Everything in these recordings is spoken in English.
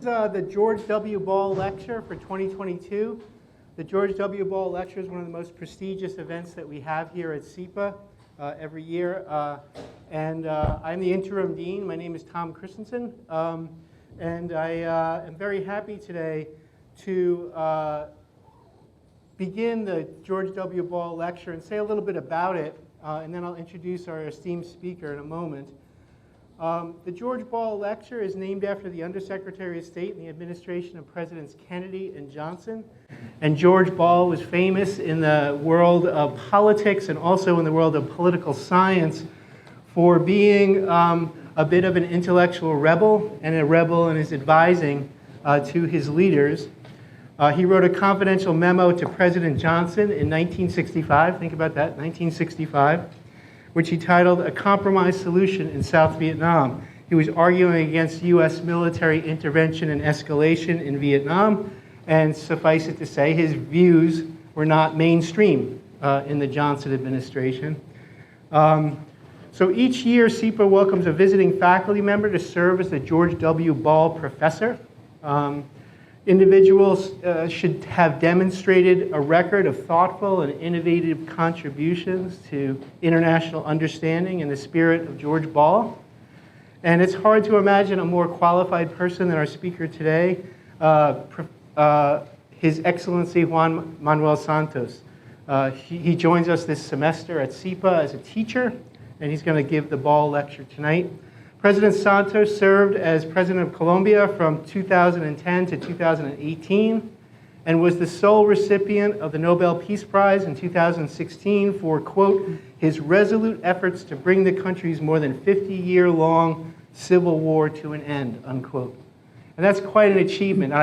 The George W. Ball Lecture for 2022. The George W. Ball Lecture is one of the most prestigious events that we have here at SEPA every year. I'm the interim dean. My name is Tom Christensen. And I am very happy today to begin the George W. Ball Lecture and say a little bit about it, and then I'll introduce our esteemed speaker in a moment. The George Ball Lecture is named after the Undersecretary of State in the administration of Presidents Kennedy and Johnson. And George Ball was famous in the world of politics and also in the world of political science for being a bit of an intellectual rebel and a rebel in his advising to his leaders. He wrote a confidential memo to President Johnson in 1965, think about that, 1965, which he titled A Compromise Solution in South Vietnam. He was arguing against U.S. military intervention and escalation in Vietnam, and suffice it to say, his views were not mainstream in the Johnson administration. So each year, SEPA welcomes a visiting faculty member to serve as the George W. Ball Professor. Individuals should have demonstrated a record of thoughtful and innovative contributions to international understanding in the spirit of George Ball. And it's hard to imagine a more qualified person than our speaker today, His Excellency Juan Manuel Santos. He joins us this semester at SEPA as a teacher, and he's going to give the Ball Lecture tonight. President Santos served as President of Colombia from 2010 to 2018 and was the sole recipient of the Nobel Peace Prize in 2016 for, quote, his resolute efforts to bring the country's more than 50-year-long civil war to an end, unquote. And that's quite an achievement.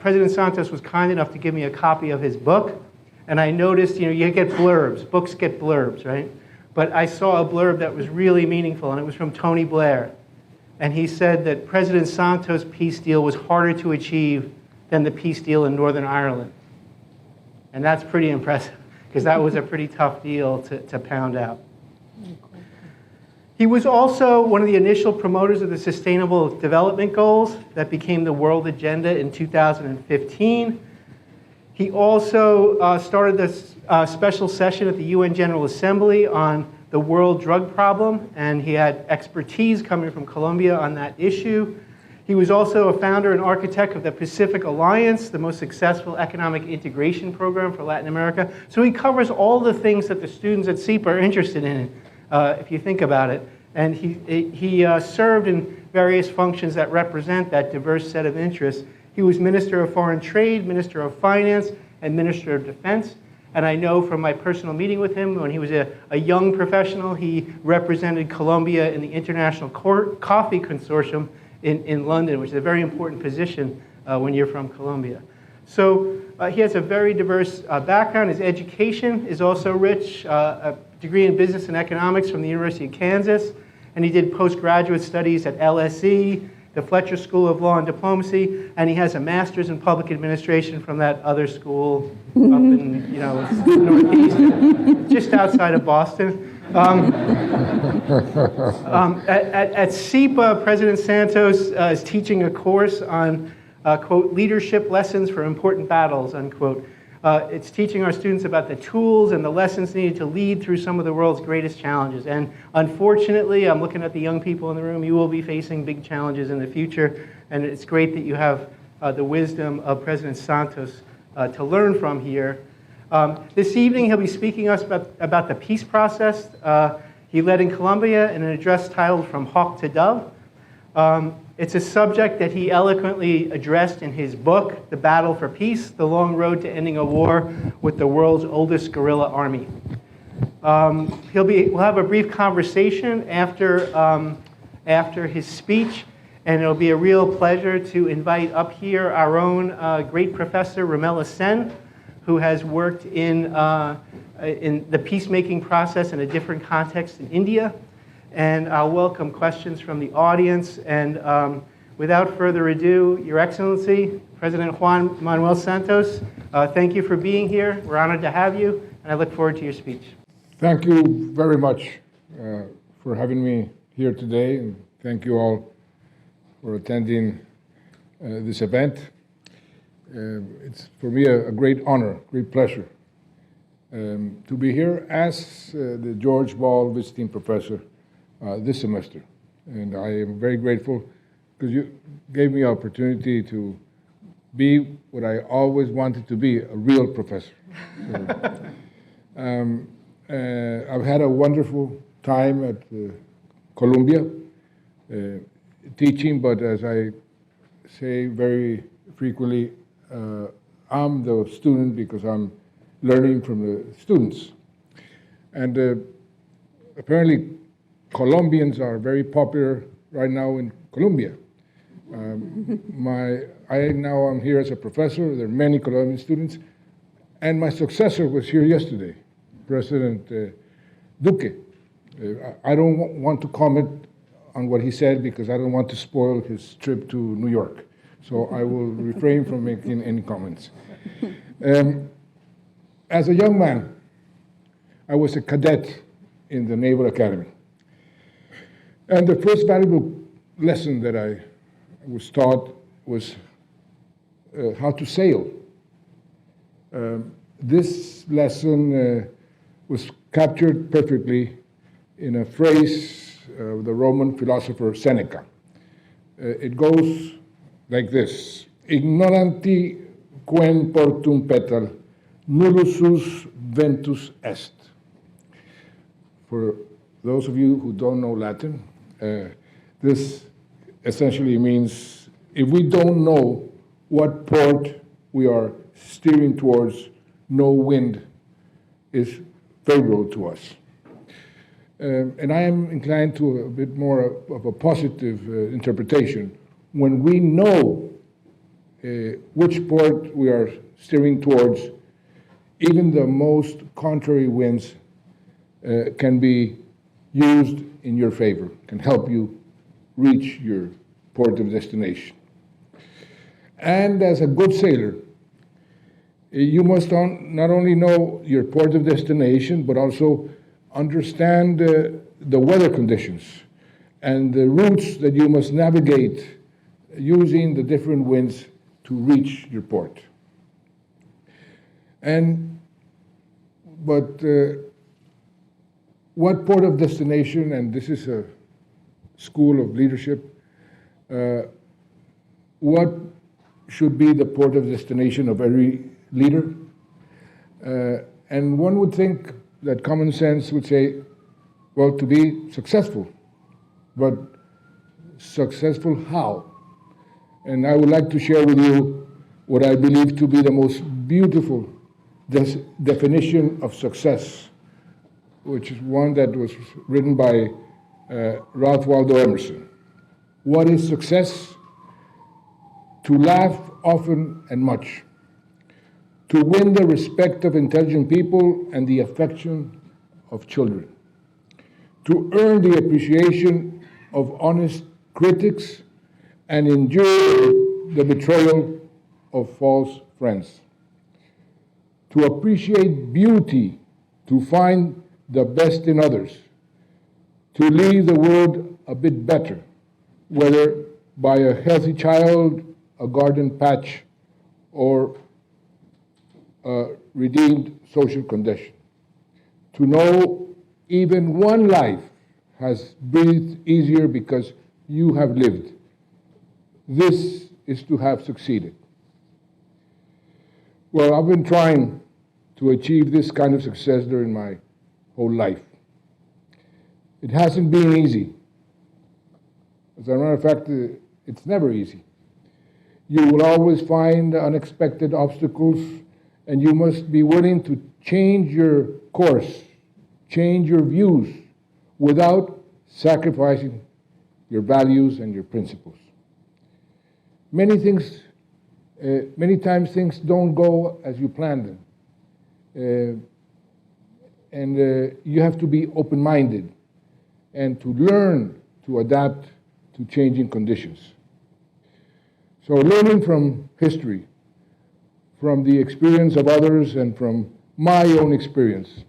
President Santos was kind enough to give me a copy of his book, and I noticed, you get blurbs. Books get blurbs, right? But I saw a blurb that was really meaningful, and it was from Tony Blair. And he said that President Santos' peace deal was harder to achieve than the peace deal in Northern Ireland. And that's pretty impressive, because that was a pretty tough deal to pound out. He was also one of the initial promoters of the Sustainable Development Goals that became the World Agenda in 2015. He also started this special session at the UN General Assembly on the world drug problem, and he had expertise coming from Colombia on that issue. He was also a founder and architect of the Pacific Alliance, the most successful economic integration program for Latin America. So he covers all the things that the students at SEPA are interested in, if you think about it. And he served in various functions that represent that diverse set of interests. He was Minister of Foreign Trade, Minister of Finance, and Minister of Defense. And I know from my personal meeting with him, when he was a young professional, he represented Colombia in the International Coffee Consortium in London, which is a very important position when you're from Colombia. So he has a very diverse background. His education is also rich, a degree in business and economics from the University of Kansas, and he did postgraduate studies at LSE, the Fletcher School of Law and Diplomacy, and he has a master's in public administration from that other school up in, Northeast, just outside of Boston. At SEPA, President Santos is teaching a course on, quote, leadership lessons for important battles, unquote. It's teaching our students about the tools and the lessons needed to lead through some of the world's greatest challenges. And unfortunately, I'm looking at the young people in the room, you will be facing big challenges in the future. And it's great that you have the wisdom of President Santos to learn from here. This evening, he'll be speaking to us about the peace process he led in Colombia in an address titled From Hawk to Dove. It's a subject that he eloquently addressed in his book, The Battle for Peace, The Long Road to Ending a War with the World's Oldest Guerrilla Army. We'll have a brief conversation after his speech, and it'll be a real pleasure to invite up here our own great professor, Ramela Sen, who has worked in the peacemaking process in a different context in India. And I'll welcome questions from the audience. And without further ado, Your Excellency, President Juan Manuel Santos, thank you for being here. We're honored to have you, and I look forward to your speech. Thank you very much for having me here today, and thank you all for attending this event. It's for me a great honor, great pleasure to be here as the George Ball Visiting Professor this semester. And I am very grateful because you gave me opportunity to be what I always wanted to be, a real professor. So, I've had a wonderful time at Columbia teaching, but as I say very frequently, I'm the student because I'm learning from the students. And apparently Colombians are very popular right now in Colombia. Now I'm here as a professor. There are many Colombian students. And my successor was here yesterday, President Duque. I don't want to comment on what he said because I don't want to spoil his trip to New York. So I will refrain from making any comments. As a young man, I was a cadet in the Naval Academy. And the first valuable lesson that I was taught was how to sail. This lesson was captured perfectly in a phrase of the Roman philosopher Seneca. It goes like this: ignoranti quem portum petal, nullusus ventus est. For those of you who don't know Latin, this essentially means if we don't know what port we are steering towards, no wind is favorable to us. And I am inclined to a bit more of a positive interpretation. When we know which port we are steering towards, even the most contrary winds can be used in your favor, can help you reach your port of destination. And as a good sailor, you must not only know your port of destination, but also understand the weather conditions and the routes that you must navigate using the different winds to reach your port. But what port of destination, and this is a school of leadership, what should be the port of destination of every leader? And one would think that common sense would say, well, to be successful, but successful how? And I would like to share with you what I believe to be the most beautiful definition of success, which is one that was written by Ralph Waldo Emerson. What is success? To laugh often and much, to win the respect of intelligent people and the affection of children, to earn the appreciation of honest critics and endure the betrayal of false friends, to appreciate beauty, to find the best in others, to leave the world a bit better, whether by a healthy child, a garden patch, or a redeemed social condition. To know even one life has breathed easier because you have lived. This is to have succeeded. Well, I've been trying to achieve this kind of success during my whole life. It hasn't been easy. As a matter of fact, it's never easy. You will always find unexpected obstacles, and you must be willing to change your course, change your views, without sacrificing your values and your principles. Many times things don't go as you planned them. And you have to be open-minded and to learn to adapt to changing conditions. So learning from history, from the experience of others, and from my own experience,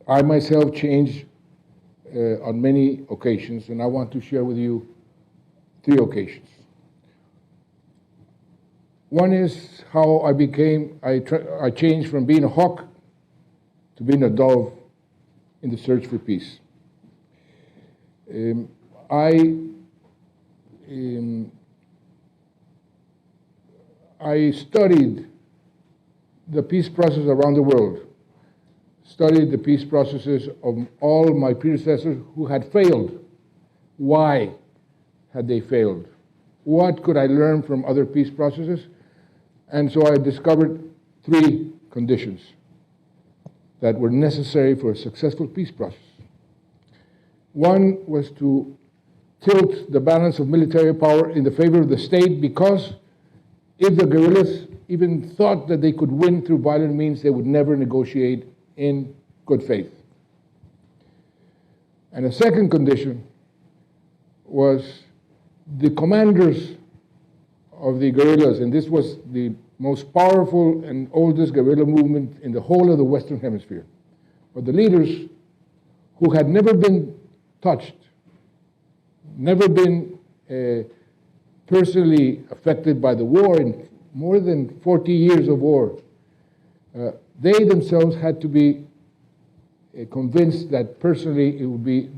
I myself changed on many occasions, and I want to share with you 3 occasions. One is how I changed from being a hawk to being a dove in the search for peace. I studied the peace process around the world, studied the peace processes of all my predecessors who had failed. Why had they failed? What could I learn from other peace processes? And so I discovered 3 conditions that were necessary for a successful peace process. One was to tilt the balance of military power in the favor of the state, because if the guerrillas even thought that they could win through violent means, they would never negotiate in good faith. And a second condition was the commanders of the guerrillas, and this was the most powerful and oldest guerrilla movement in the whole of the Western Hemisphere. But the leaders who had never been touched, never been personally affected by the war in more than 40 years of war, they themselves had to be convinced that personally it would be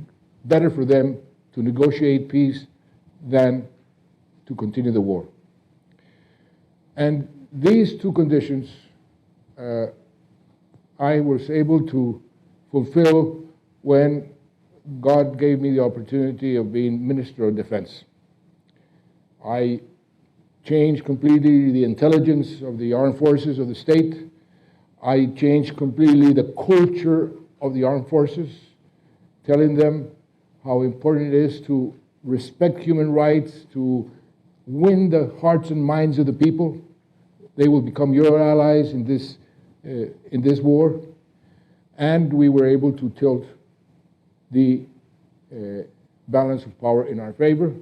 better for them to negotiate peace than to continue the war. And these 2 conditions I was able to fulfill when God gave me the opportunity of being Minister of Defense. I changed completely the intelligence of the armed forces of the state. I changed completely the culture of the armed forces, telling them how important it is to respect human rights, to win the hearts and minds of the people. They will become your allies in this war. And we were able to tilt the balance of power in our favor.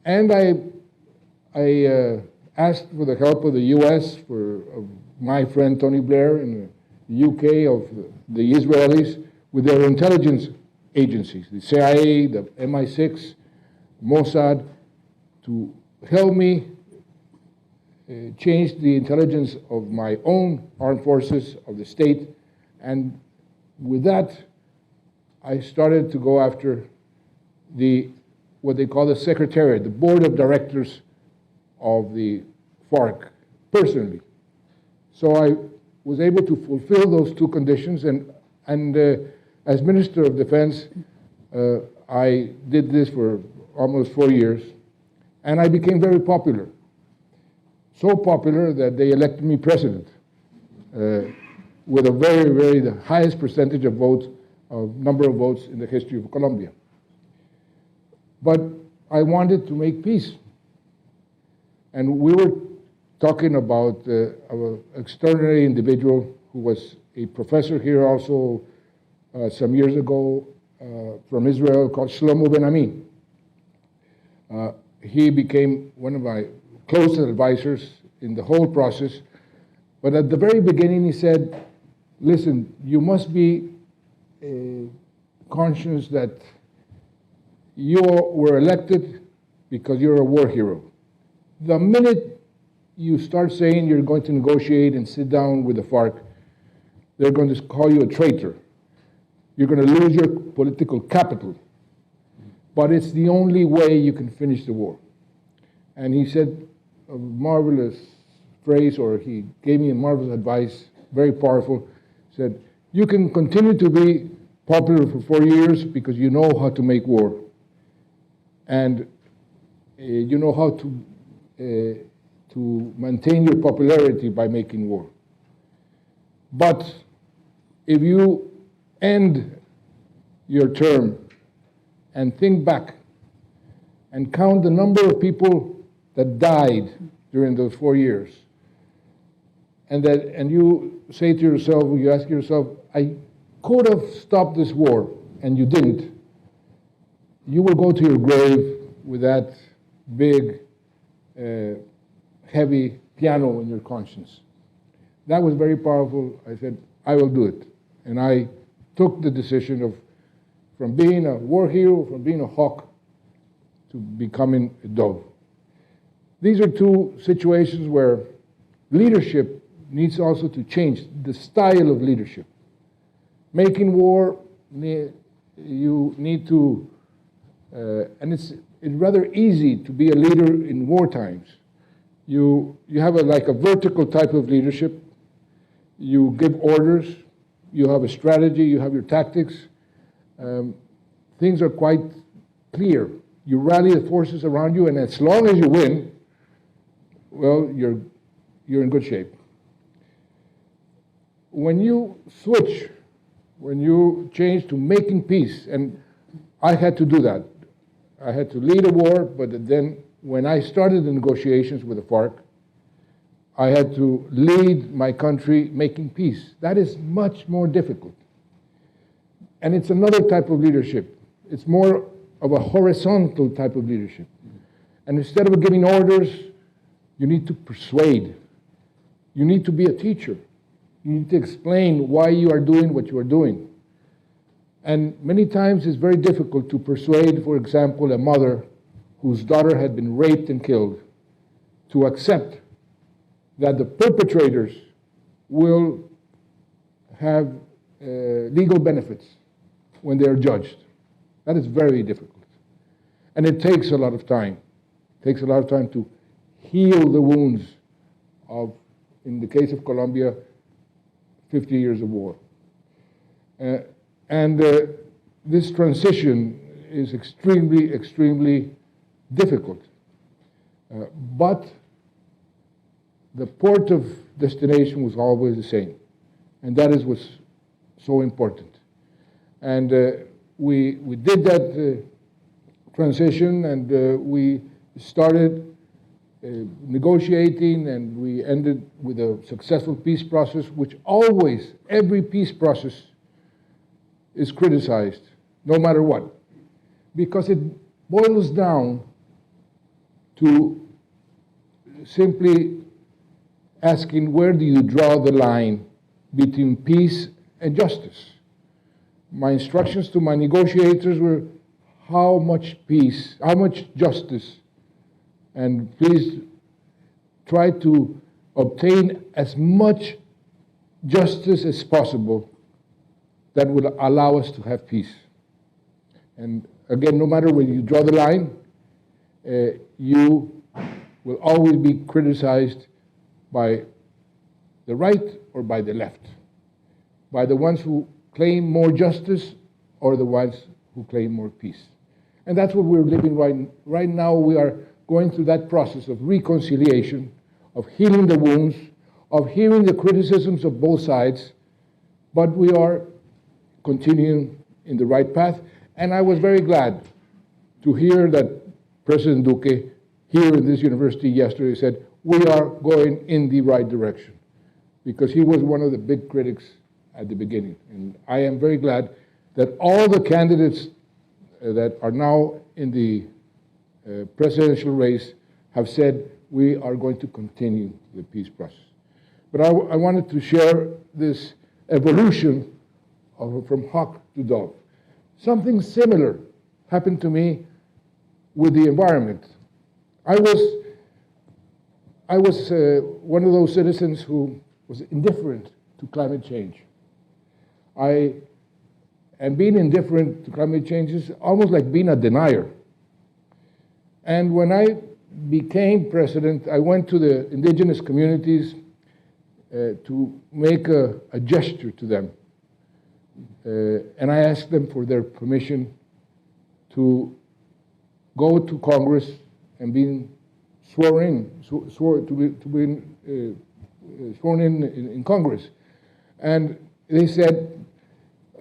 And I asked for the help of the U.S., of my friend Tony Blair in the U.K., of the Israelis, with their intelligence agencies, the CIA, the MI6, Mossad, to help me change the intelligence of my own armed forces, of the state. And with that, I started to go after what they call the Secretariat, the Board of Directors of the FARC, personally. So I was able to fulfill those 2 conditions, and as Minister of Defense, I did this for almost 4 years, and I became very popular. So popular that they elected me president with a the highest percentage of votes, number of votes in the history of Colombia. But I wanted to make peace. And we were talking about an extraordinary individual who was a professor here also some years ago from Israel, called Shlomo Ben-Ami. He became one of my close advisors in the whole process. But at the very beginning, he said, listen, you must be conscious that you were elected because you're a war hero. The minute you start saying you're going to negotiate and sit down with the FARC, they're going to call you a traitor. You're going to lose your political capital. But it's the only way you can finish the war. And he said a marvelous phrase, or he gave me a marvelous advice, very powerful. He said, you can continue to be popular for 4 years because you know how to make war. And you know how to maintain your popularity by making war. But if you end your term and think back and count the number of people that died during those 4 years, and you say to yourself, you ask yourself, I could have stopped this war, and you didn't, you will go to your grave with that big, heavy piano in your conscience. That was very powerful. I said, I will do it. And I took the decision of, from being a war hero, from being a hawk, to becoming a dove. These are two situations where leadership needs also to change, the style of leadership. Making war, you need to, and it's rather easy to be a leader in war times. You have like a vertical type of leadership. You give orders, you have a strategy, you have your tactics. Things are quite clear. You rally the forces around you, and as long as you win, well, you're in good shape. When you switch, when you change to making peace, and I had to do that. I had to lead a war, but then when I started the negotiations with the FARC, I had to lead my country making peace. That is much more difficult. And it's another type of leadership. It's more of a horizontal type of leadership. And instead of giving orders, you need to persuade. You need to be a teacher. You need to explain why you are doing what you are doing. And many times it's very difficult to persuade, for example, a mother whose daughter had been raped and killed to accept that the perpetrators will have legal benefits when they are judged. That is very difficult. And it takes a lot of time. It takes a lot of time to heal the wounds of, in the case of Colombia, 50 years of war. This transition is extremely, extremely difficult. But the port of destination was always the same. And that is what's so important. And we did that transition, and we started negotiating, and we ended with a successful peace process, which always, every peace process is criticized, no matter what, because it boils down to simply asking, where do you draw the line between peace and justice? My instructions to my negotiators were, how much peace, how much justice, and please try to obtain as much justice as possible that would allow us to have peace. And again, no matter where you draw the line, you will always be criticized by the right or by the left, by the ones who claim more justice or the ones who claim more peace. And that's what we're living right now. We are going through that process of reconciliation, of healing the wounds, of hearing the criticisms of both sides, but we are continuing in the right path. And I was very glad to hear that President Duque here in this university yesterday said, we are going in the right direction, because he was one of the big critics at the beginning. And I am very glad that all the candidates that are now in the presidential race have said, we are going to continue the peace process. But I wanted to share this evolution from hawk to dove. Something similar happened to me with the environment. I was one of those citizens who was indifferent to climate change. And being indifferent to climate change is almost like being a denier. And when I became president, I went to the indigenous communities to make a gesture to them. And I asked them for their permission to go to Congress and be sworn in Congress. And they said,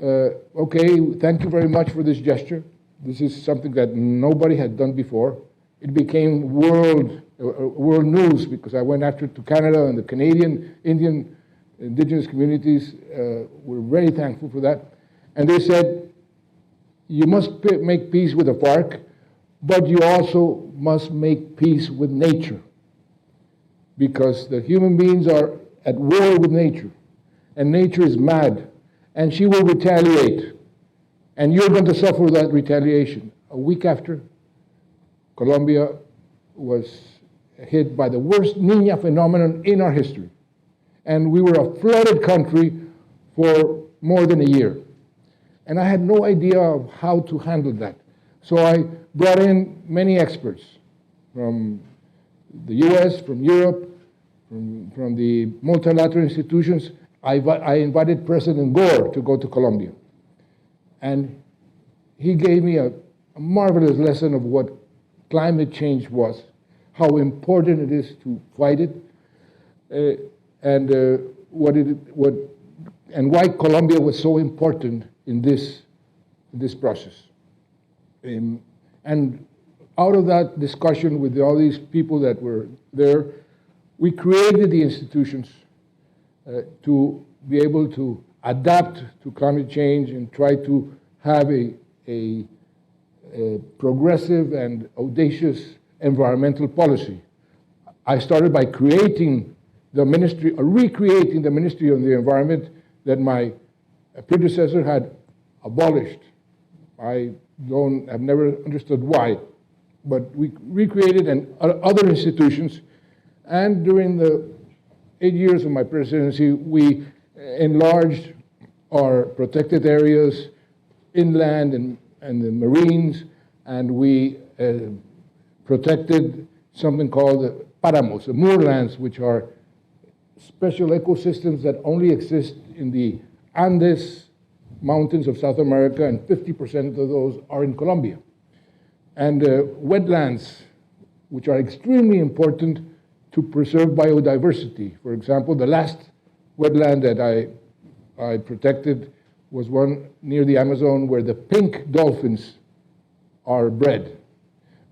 okay, thank you very much for this gesture. This is something that nobody had done before. It became world news, because I went after to Canada, and the Canadian, Indian, indigenous communities were very thankful for that. And they said, you must make peace with the FARC, but you also must make peace with nature, because the human beings are at war with nature, and nature is mad, and she will retaliate, and you're going to suffer that retaliation. A week after, Colombia was hit by the worst Niña phenomenon in our history. And we were a flooded country for more than a year. And I had no idea of how to handle that. So I brought in many experts from the US, from Europe, from the multilateral institutions. I invited President Gore to go to Colombia. And he gave me a marvelous lesson of what climate change was, how important it is to fight it, and why Colombia was so important in this process. And out of that discussion with all these people that were there, we created the institutions to be able to adapt to climate change and try to have a progressive and audacious environmental policy. I started by creating the ministry, or recreating the Ministry of the Environment that my predecessor had abolished. I've never understood why, but we recreated other institutions, and during the 8 years of my presidency, we enlarged our protected areas, inland and the marines, and we protected something called the páramos, the moorlands, which are special ecosystems that only exist in the Andes mountains of South America, and 50% of those are in Colombia. And wetlands, which are extremely important to preserve biodiversity. For example, the last wetland that I protected was one near the Amazon where the pink dolphins are bred.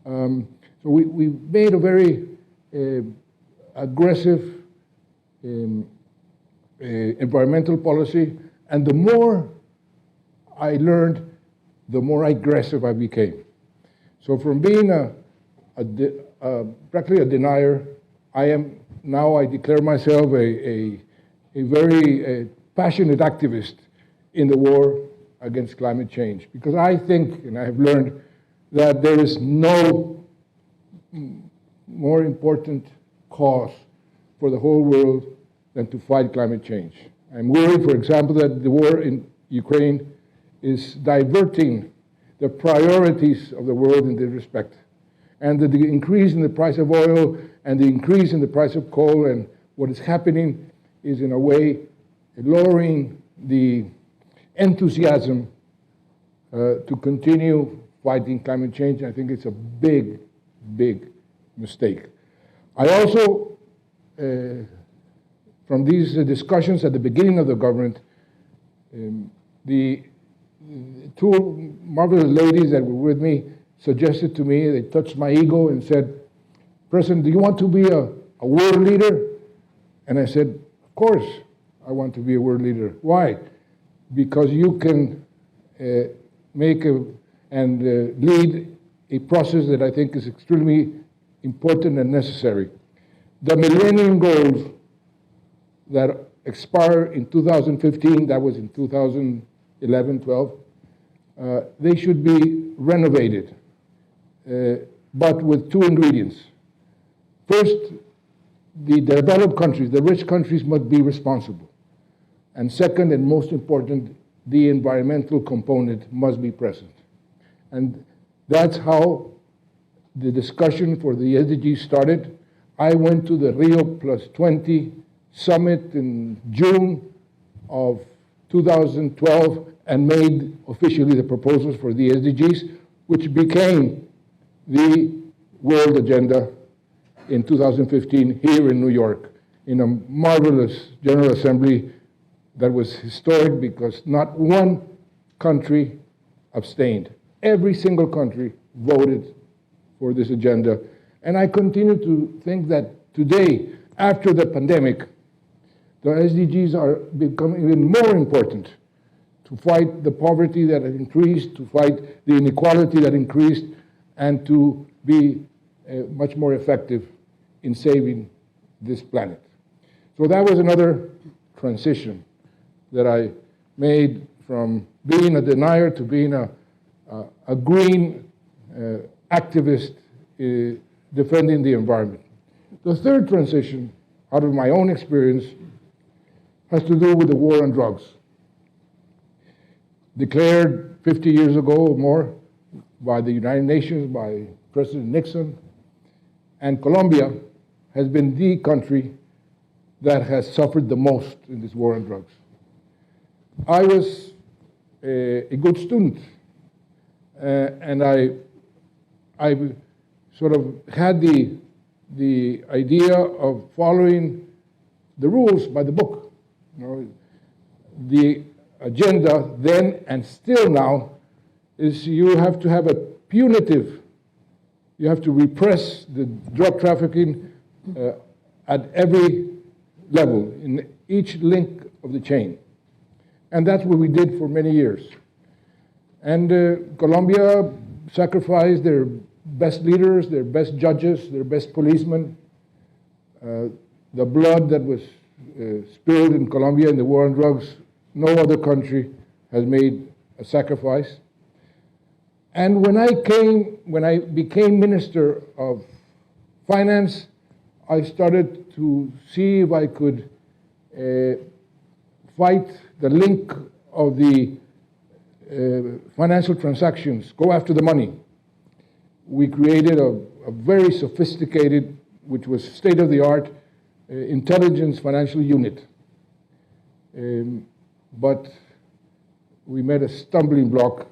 So we made a very aggressive environmental policy, and the more I learned, the more aggressive I became. So from being practically a denier, I declare myself a very passionate activist in the war against climate change, because I think, and I have learned, that there is no more important cause for the whole world than to fight climate change. I'm worried, for example, that the war in Ukraine is diverting the priorities of the world in this respect, and that the increase in the price of oil and the increase in the price of coal and what is happening is in a way lowering the enthusiasm to continue fighting climate change. I think it's a big, big mistake. I also, from these discussions at the beginning of the government, the two marvelous ladies that were with me suggested to me, they touched my ego and said, "President, do you want to be a world leader?" And I said, "Of course I want to be a world leader." Why? Because you can make and lead a process that I think is extremely important and necessary. The Millennium Goals that expire in 2015, that was in 2011-12, they should be renovated, but with two ingredients. First, the developed countries, the rich countries, must be responsible. And second, and most important, the environmental component must be present. And that's how the discussion for the SDGs started. I went to the Rio +20 summit in June of 2012 and made officially the proposals for the SDGs, which became the world agenda in 2015 here in New York, in a marvelous General Assembly that was historic because not one country abstained. Every single country voted for this agenda. And I continue to think that today, after the pandemic, the SDGs are becoming even more important to fight the poverty that has increased, to fight the inequality that increased, and to be much more effective in saving this planet. So that was another transition that I made from being a denier to being a green activist defending the environment. The third transition, out of my own experience, has to do with the war on drugs. Declared 50 years ago or more by the United Nations, by President Nixon, and Colombia has been the country that has suffered the most in this war on drugs. I was a good student, and I sort of had the idea of following the rules by the book. You know, the agenda then and still now is you have to have a punitive, you have to repress the drug trafficking at every level, in each link of the chain. And that's what we did for many years. And Colombia sacrificed their best leaders, their best judges, their best policemen. The blood that was spilled in Colombia in the war on drugs, no other country has made a sacrifice. And when I became Minister of Finance, I started to see if I could fight the link of the financial transactions, go after the money. We created a very sophisticated, which was state-of-the-art, intelligence financial unit. But we met a stumbling block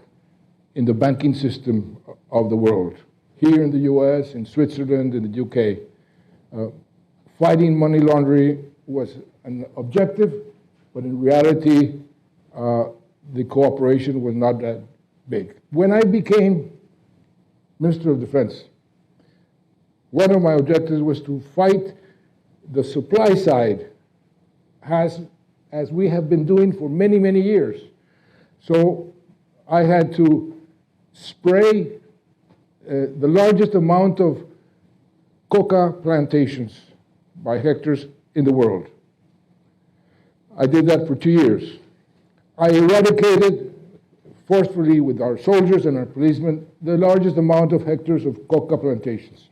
in the banking system of the world. Here in the US, in Switzerland, in the UK, fighting money laundering was an objective, but in reality, the cooperation was not that big. When I became Minister of Defense, one of my objectives was to fight the supply side, as we have been doing for many, many years. So I had to spray the largest amount of coca plantations by hectares in the world. I did that for 2 years. I eradicated forcefully with our soldiers and our policemen the largest amount of hectares of coca plantations.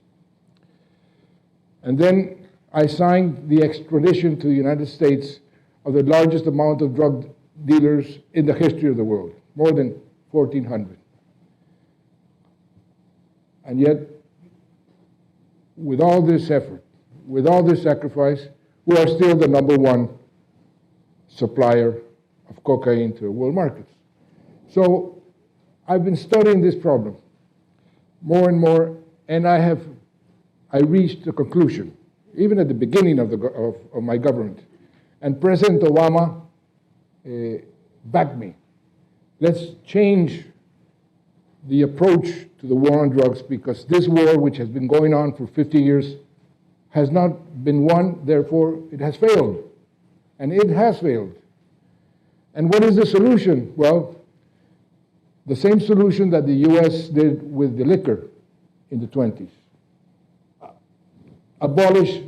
And then I signed the extradition to the United States of the largest amount of drug dealers in the history of the world, more than 1,400. And yet, with all this effort, with all this sacrifice, we are still the #1 supplier of cocaine to world markets. So I've been studying this problem more and more, and I reached a conclusion, even at the beginning of my government. And President Obama backed me. Let's change the approach to the war on drugs, because this war, which has been going on for 50 years, has not been won, therefore it has failed. And it has failed. And what is the solution? Well, the same solution that the US did with the liquor in the 20s. Abolish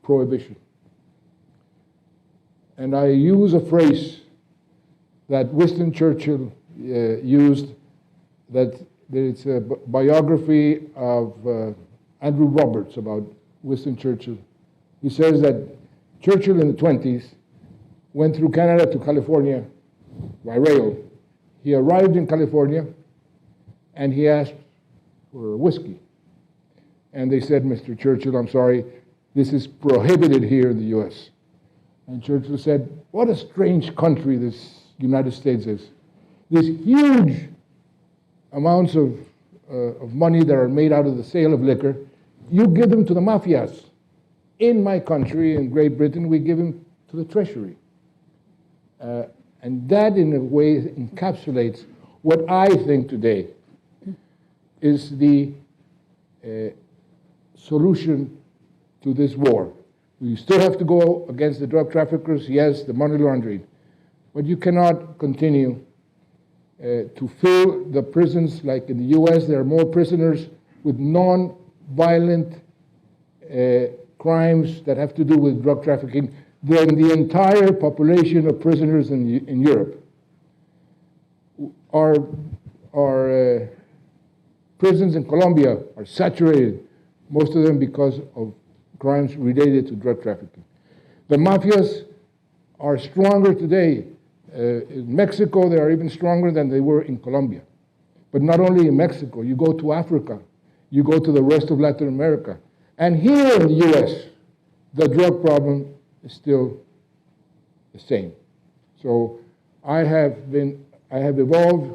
prohibition. And I use a phrase that Winston Churchill used, that it's a biography of Andrew Roberts about Winston Churchill. He says that Churchill in the 20s went through Canada to California by rail. He arrived in California and he asked for whiskey. And they said, "Mr. Churchill, I'm sorry, this is prohibited here in the US." And Churchill said, "What a strange country this United States is. These huge amounts of money that are made out of the sale of liquor, you give them to the mafias. In my country, in Great Britain, we give them to the treasury." And that, in a way, encapsulates what I think today is the solution to this war. We still have to go against the drug traffickers, yes, the money laundering, but you cannot continue to fill the prisons. Like in the US, there are more prisoners with non-violent crimes that have to do with drug trafficking than the entire population of prisoners in Europe. Our prisons in Colombia are saturated, most of them because of crimes related to drug trafficking. The mafias are stronger today. In Mexico, they are even stronger than they were in Colombia. But not only in Mexico, you go to Africa, you go to the rest of Latin America. And here in the US, the drug problem is still the same. So I have evolved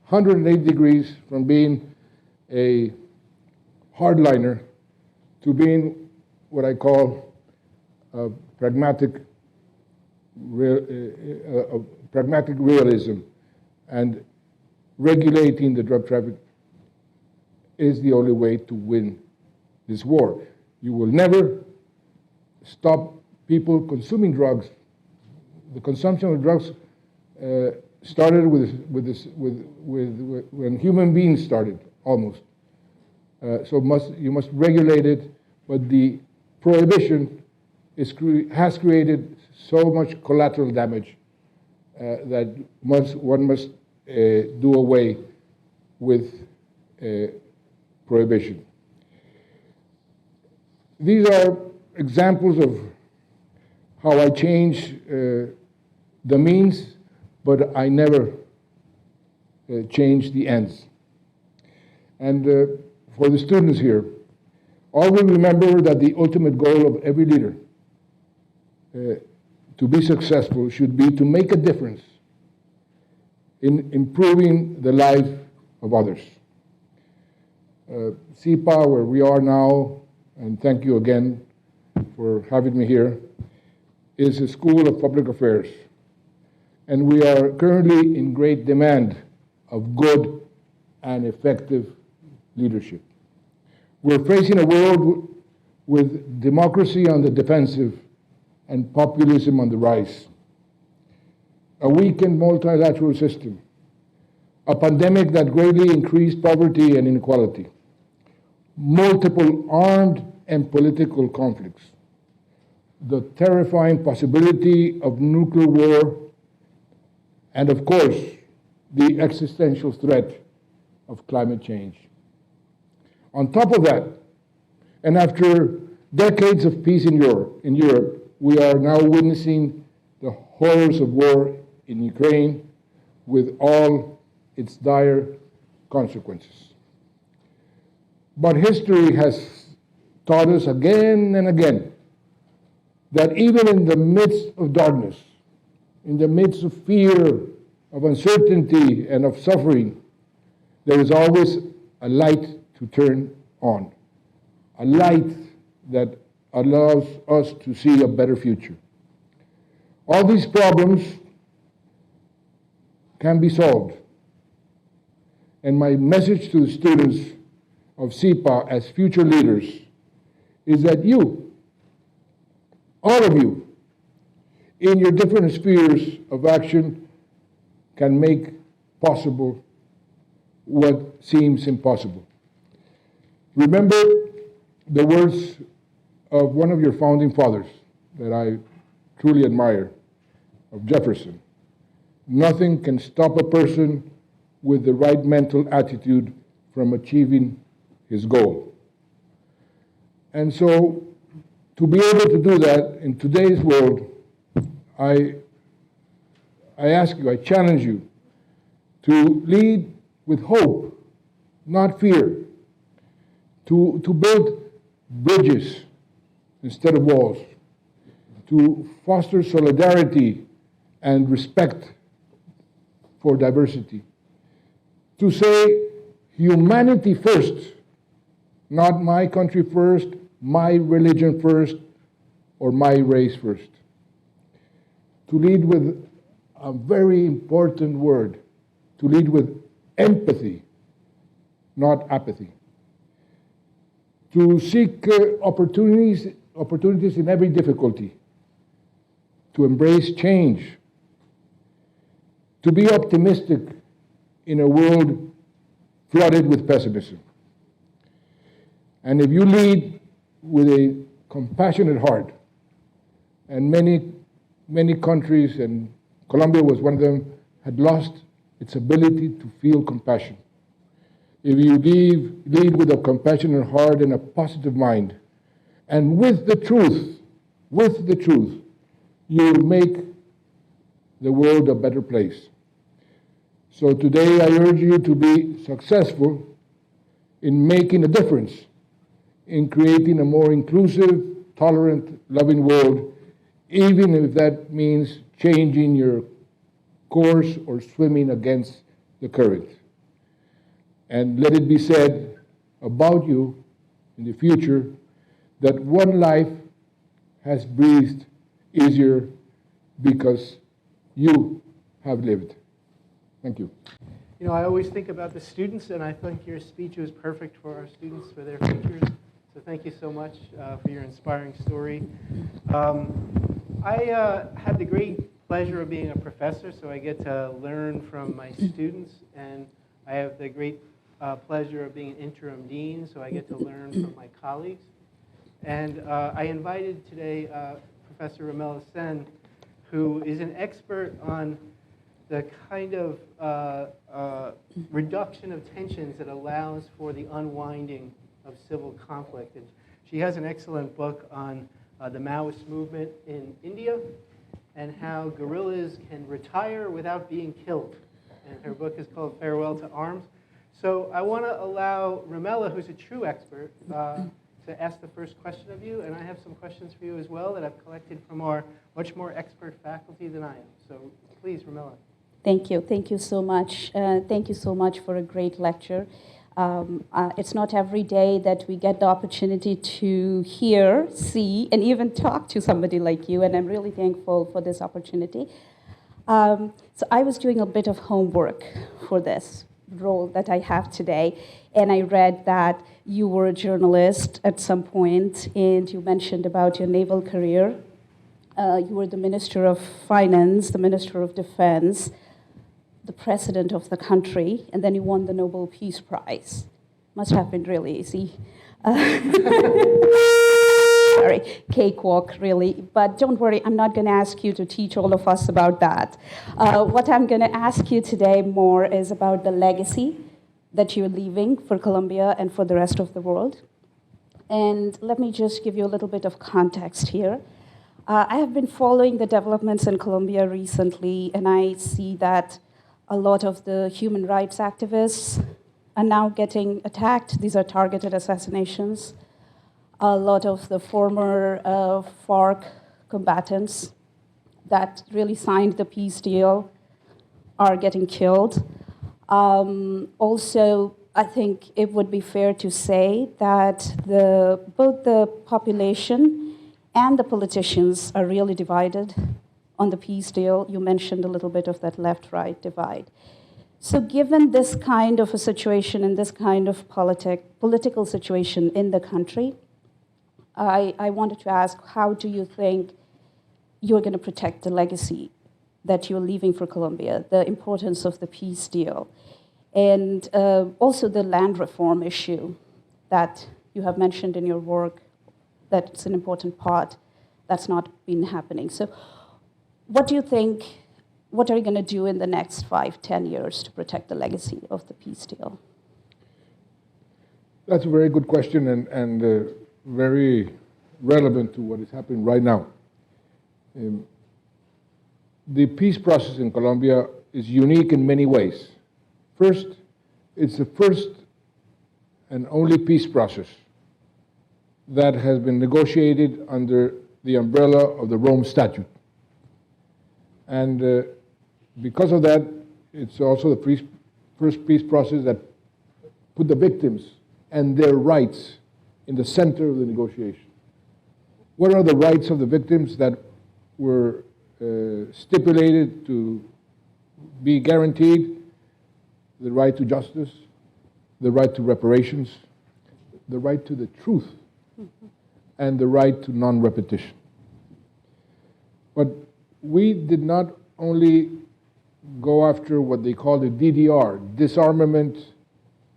180 degrees from being a hardliner to being what I call a pragmatic realism, and regulating the drug traffic is the only way to win this war. You will never stop people consuming drugs. The consumption of drugs started when human beings started, almost. So you must regulate it, but the prohibition has created so much collateral damage that one must do away with prohibition. These are examples of how I change the means, but I never change the ends. And for the students here, always remember that the ultimate goal of every leader to be successful should be to make a difference in improving the life of others. CIPA, where we are now, and thank you again for having me here, is a school of public affairs. And we are currently in great demand of good and effective leadership. We're facing a world with democracy on the defensive and populism on the rise, a weakened multilateral system, a pandemic that greatly increased poverty and inequality, multiple armed and political conflicts, the terrifying possibility of nuclear war, and of course, the existential threat of climate change. On top of that, and after decades of peace in Europe, we are now witnessing the horrors of war in Ukraine with all its dire consequences. But history has taught us again and again that even in the midst of darkness, in the midst of fear, of uncertainty, and of suffering, there is always a light to turn on, a light that allows us to see a better future. All these problems can be solved. And my message to the students of CIPA as future leaders is that you, all of you, in your different spheres of action, can make possible what seems impossible. Remember the words of one of your founding fathers that I truly admire, of Jefferson. Nothing can stop a person with the right mental attitude from achieving his goal. And so, to be able to do that in today's world, I ask you, I challenge you to lead with hope, not fear, to build bridges instead of walls, to foster solidarity and respect for diversity, to say humanity first, not my country first, my religion first, or my race first. To lead with a very important word, to lead with empathy, not apathy. To seek opportunities in every difficulty, to embrace change, to be optimistic in a world flooded with pessimism. And if you lead with a compassionate heart, and many countries, and Colombia was one of them, had lost its ability to feel compassion. If you lead with a compassionate heart and a positive mind, And with the truth, you'll make the world a better place. So today I urge you to be successful in making a difference, in creating a more inclusive, tolerant, loving world, even if that means changing your course or swimming against the current. And let it be said about you in the future that one life has breathed easier because you have lived. Thank you. You know, I always think about the students, and I think your speech was perfect for our students, for their futures. So thank you so much for your inspiring story. I had the great pleasure of being a professor, so I get to learn from my students, and I have the great pleasure of being an interim dean, so I get to learn from my colleagues. And I invited today Professor Ramela Sen, who is an expert on the kind of reduction of tensions that allows for the unwinding of civil conflict. And she has an excellent book on the Maoist movement in India and how guerrillas can retire without being killed. And her book is called Farewell to Arms. So I want to allow Ramela, who's a true expert, to ask the first question of you. And I have some questions for you as well that I've collected from our much more expert faculty than I am. So please, Ramela. Thank you. Thank you so much. Thank you so much for a great lecture. It's not every day that we get the opportunity to hear, see, and even talk to somebody like you, and I'm really thankful for this opportunity. So I was doing a bit of homework for this role that I have today, and I read that you were a journalist at some point, and you mentioned about your naval career. You were the Minister of Finance, the Minister of Defense, the President of the country, and then you won the Nobel Peace Prize. Must have been really easy. Sorry, cakewalk, really. But don't worry, I'm not going to ask you to teach all of us about that. What I'm going to ask you today more is about the legacy that you're leaving for Colombia and for the rest of the world. And let me just give you a little bit of context here. I have been following the developments in Colombia recently, and I see that a lot of the human rights activists are now getting attacked. These are targeted assassinations. A lot of the former FARC combatants that really signed the peace deal are getting killed. Also, I think it would be fair to say that both the population and the politicians are really divided on the peace deal. You mentioned a little bit of that left-right divide. So given this kind of a situation and this kind of political situation in the country, I wanted to ask, how do you think you're going to protect the legacy that you're leaving for Colombia, the importance of the peace deal, and also the land reform issue that you have mentioned in your work, that's an important part that's not been happening. So what do you think, what are you going to do in the next 5-10 years to protect the legacy of the peace deal? That's a very good question and very relevant to what is happening right now. The peace process in Colombia is unique in many ways. First, it's the first and only peace process that has been negotiated under the umbrella of the Rome Statute. And because of that, it's also the first peace process that put the victims and their rights in the center of the negotiation. What are the rights of the victims that were stipulated to be guaranteed? The right to justice, the right to reparations, the right to the truth, and the right to non-repetition. But we did not only go after what they call the DDR, disarmament,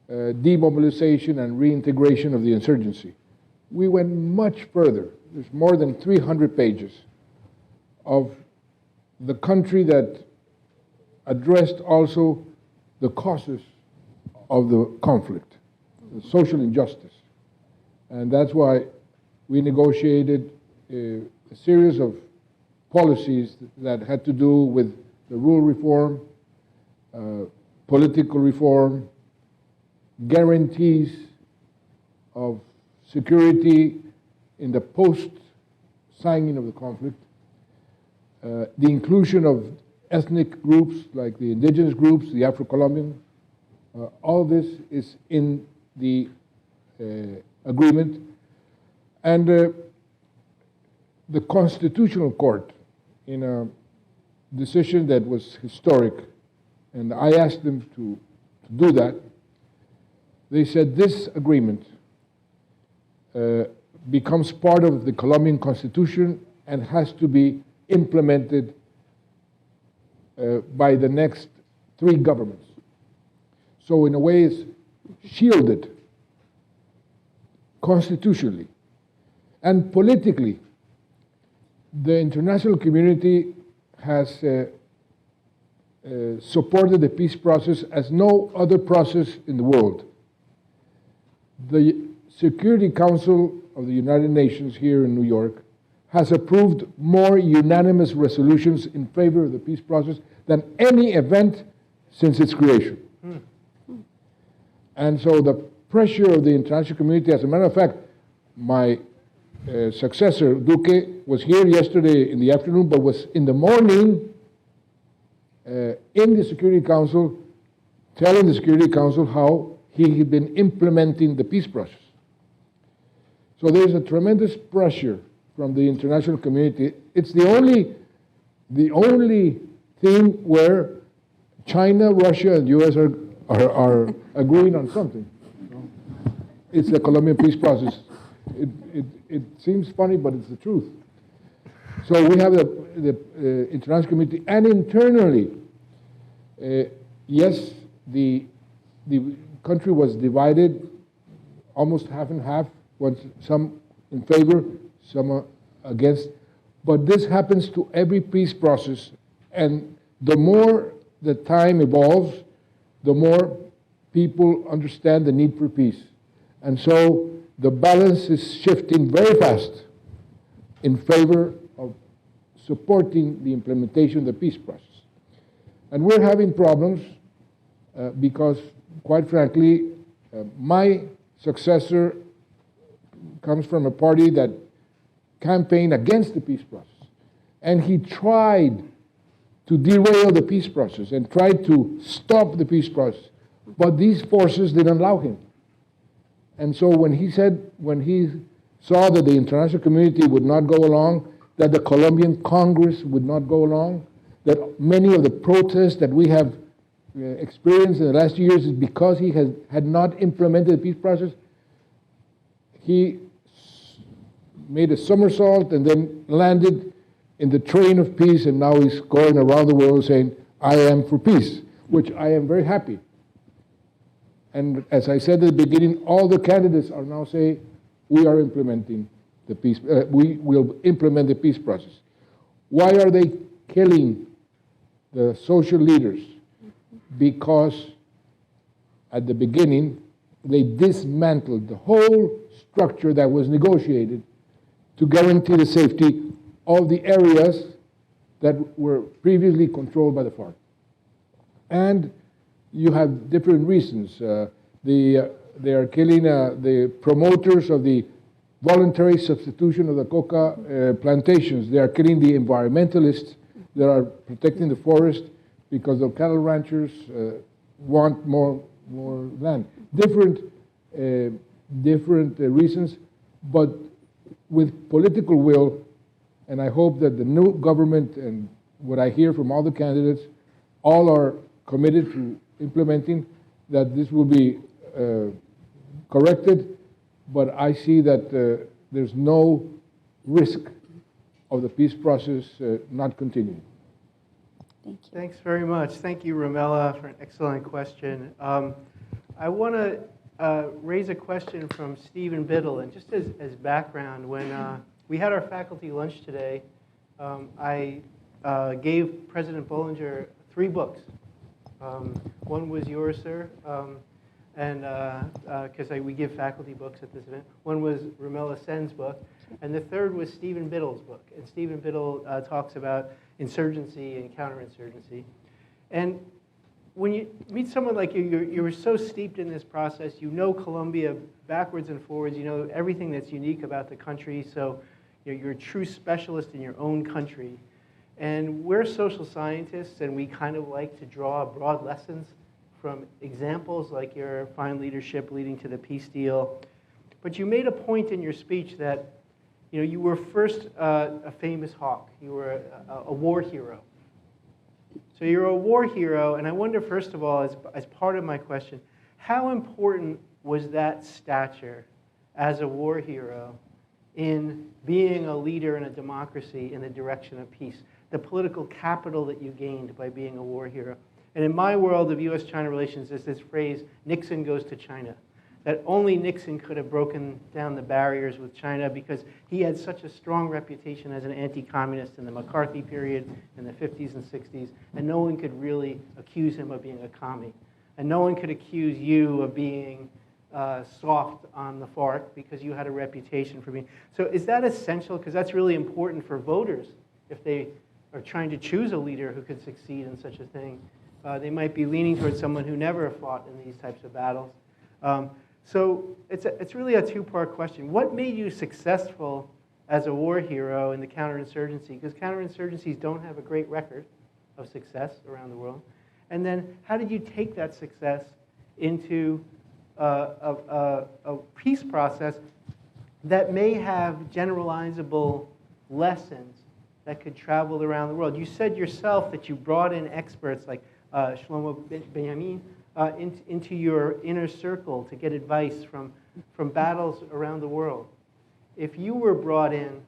demobilization, and reintegration of the insurgency. We went much further. There's more than 300 pages of the country that addressed also the causes of the conflict, the social injustice. And that's why we negotiated a series of policies that had to do with the rule reform, political reform, guarantees of security in the post-signing of the conflict, the inclusion of ethnic groups like the indigenous groups, the Afro-Colombian. All this is in the agreement. And the Constitutional Court, in a decision that was historic, and I asked them to do that, they said this agreement becomes part of the Colombian Constitution and has to be implemented by the next 3 governments. So in a way it's shielded constitutionally. And politically, the international community has supported the peace process as no other process in the world. The Security Council of the United Nations here in New York has approved more unanimous resolutions in favor of the peace process than any event since its creation. And so the pressure of the international community, as a matter of fact, my successor, Duque, was here yesterday in the afternoon, but was in the morning in the Security Council, telling the Security Council how he had been implementing the peace process. So there's a tremendous pressure from the international community. It's the only thing where China, Russia, and U.S. are agreeing on something. It's the Colombian peace process. It seems funny, but it's the truth. So we have the international community, and internally, yes, the country was divided almost half and half, some in favor, some against. But this happens to every peace process, and the more the time evolves, the more people understand the need for peace. And so the balance is shifting very fast in favor of supporting the implementation of the peace process. And we're having problems because, quite frankly, my successor comes from a party that campaigned against the peace process. And he tried to derail the peace process and tried to stop the peace process. But these forces didn't allow him. And so when he saw that the international community would not go along, that the Colombian Congress would not go along, that many of the protests that we have experienced in the last years is because he had not implemented the peace process, he made a somersault and then landed in the train of peace, and now he's going around the world saying, I am for peace, which I am very happy. And as I said at the beginning, all the candidates are now saying, we are implementing the peace, we will implement the peace process. Why are they killing the social leaders? Because at the beginning, they dismantled the whole structure that was negotiated to guarantee the safety of the areas that were previously controlled by the FARC. And you have different reasons. They are killing the promoters of the voluntary substitution of the coca plantations. They are killing the environmentalists that are protecting the forest because the cattle ranchers want more land. Different reasons, but with political will, and I hope that the new government and what I hear from all the candidates, all are committed to implementing, that this will be corrected, but I see that there's no risk of the peace process not continuing. Thank you. Thanks very much. Thank you, Romela, for an excellent question. I want to raise a question from Stephen Biddle, and just as background, when we had our faculty lunch today, I gave President Bollinger 3 books. One was yours, sir, and because we give faculty books at this event. One was Romela Sen's book, And the third was Stephen Biddle's book. And Stephen Biddle talks about insurgency and counterinsurgency. And when you meet someone like you, you were so steeped in this process, you know Colombia backwards and forwards, you know everything that's unique about the country, so you're a true specialist in your own country. And we're social scientists, and we kind of like to draw broad lessons from examples like your fine leadership leading to the peace deal. But you made a point in your speech that you were first a famous hawk. You were a war hero. So you're a war hero, and I wonder, first of all, as part of my question, how important was that stature as a war hero in being a leader in a democracy in the direction of peace? The political capital that you gained by being a war hero. And in my world of U.S.-China relations, there's this phrase, Nixon goes to China. That only Nixon could have broken down the barriers with China because he had such a strong reputation as an anti-communist in the McCarthy period in the 50s and 60s, and no one could really accuse him of being a commie. And no one could accuse you of being soft on the FARC because you had a reputation for being. So is that essential? Because that's really important for voters. If they are trying to choose a leader who could succeed in such a thing, they might be leaning towards someone who never fought in these types of battles. So it's really a two-part question. What made you successful as a war hero in the counterinsurgency? Because counterinsurgencies don't have a great record of success around the world. And then how did you take that success into a peace process that may have generalizable lessons that could travel around the world? You said yourself that you brought in experts like Shlomo Benjamin into your inner circle to get advice from battles around the world. If you were brought in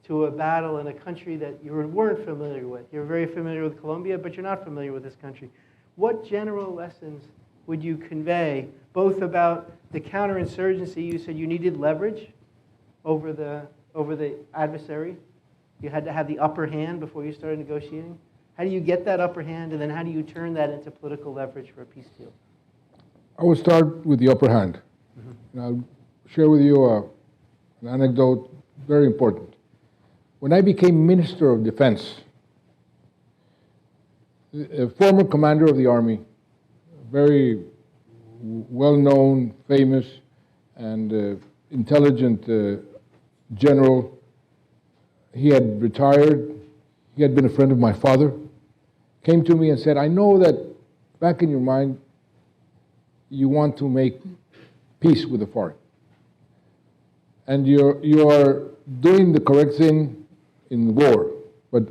to a battle in a country that you weren't familiar with, you're very familiar with Colombia, but you're not familiar with this country, what general lessons would you convey, both about the counterinsurgency? You said you needed leverage over the adversary. You had to have the upper hand before you started negotiating. How do you get that upper hand, and then how do you turn that into political leverage for a peace deal? I will start with the upper hand. And I'll share with you an anecdote, very important. When I became Minister of Defense, a former commander of the Army, very well-known, famous, and intelligent general, he had retired. He had been a friend of my father, came to me and said, I know that back in your mind, you want to make peace with the FARC. And you are doing the correct thing in war, but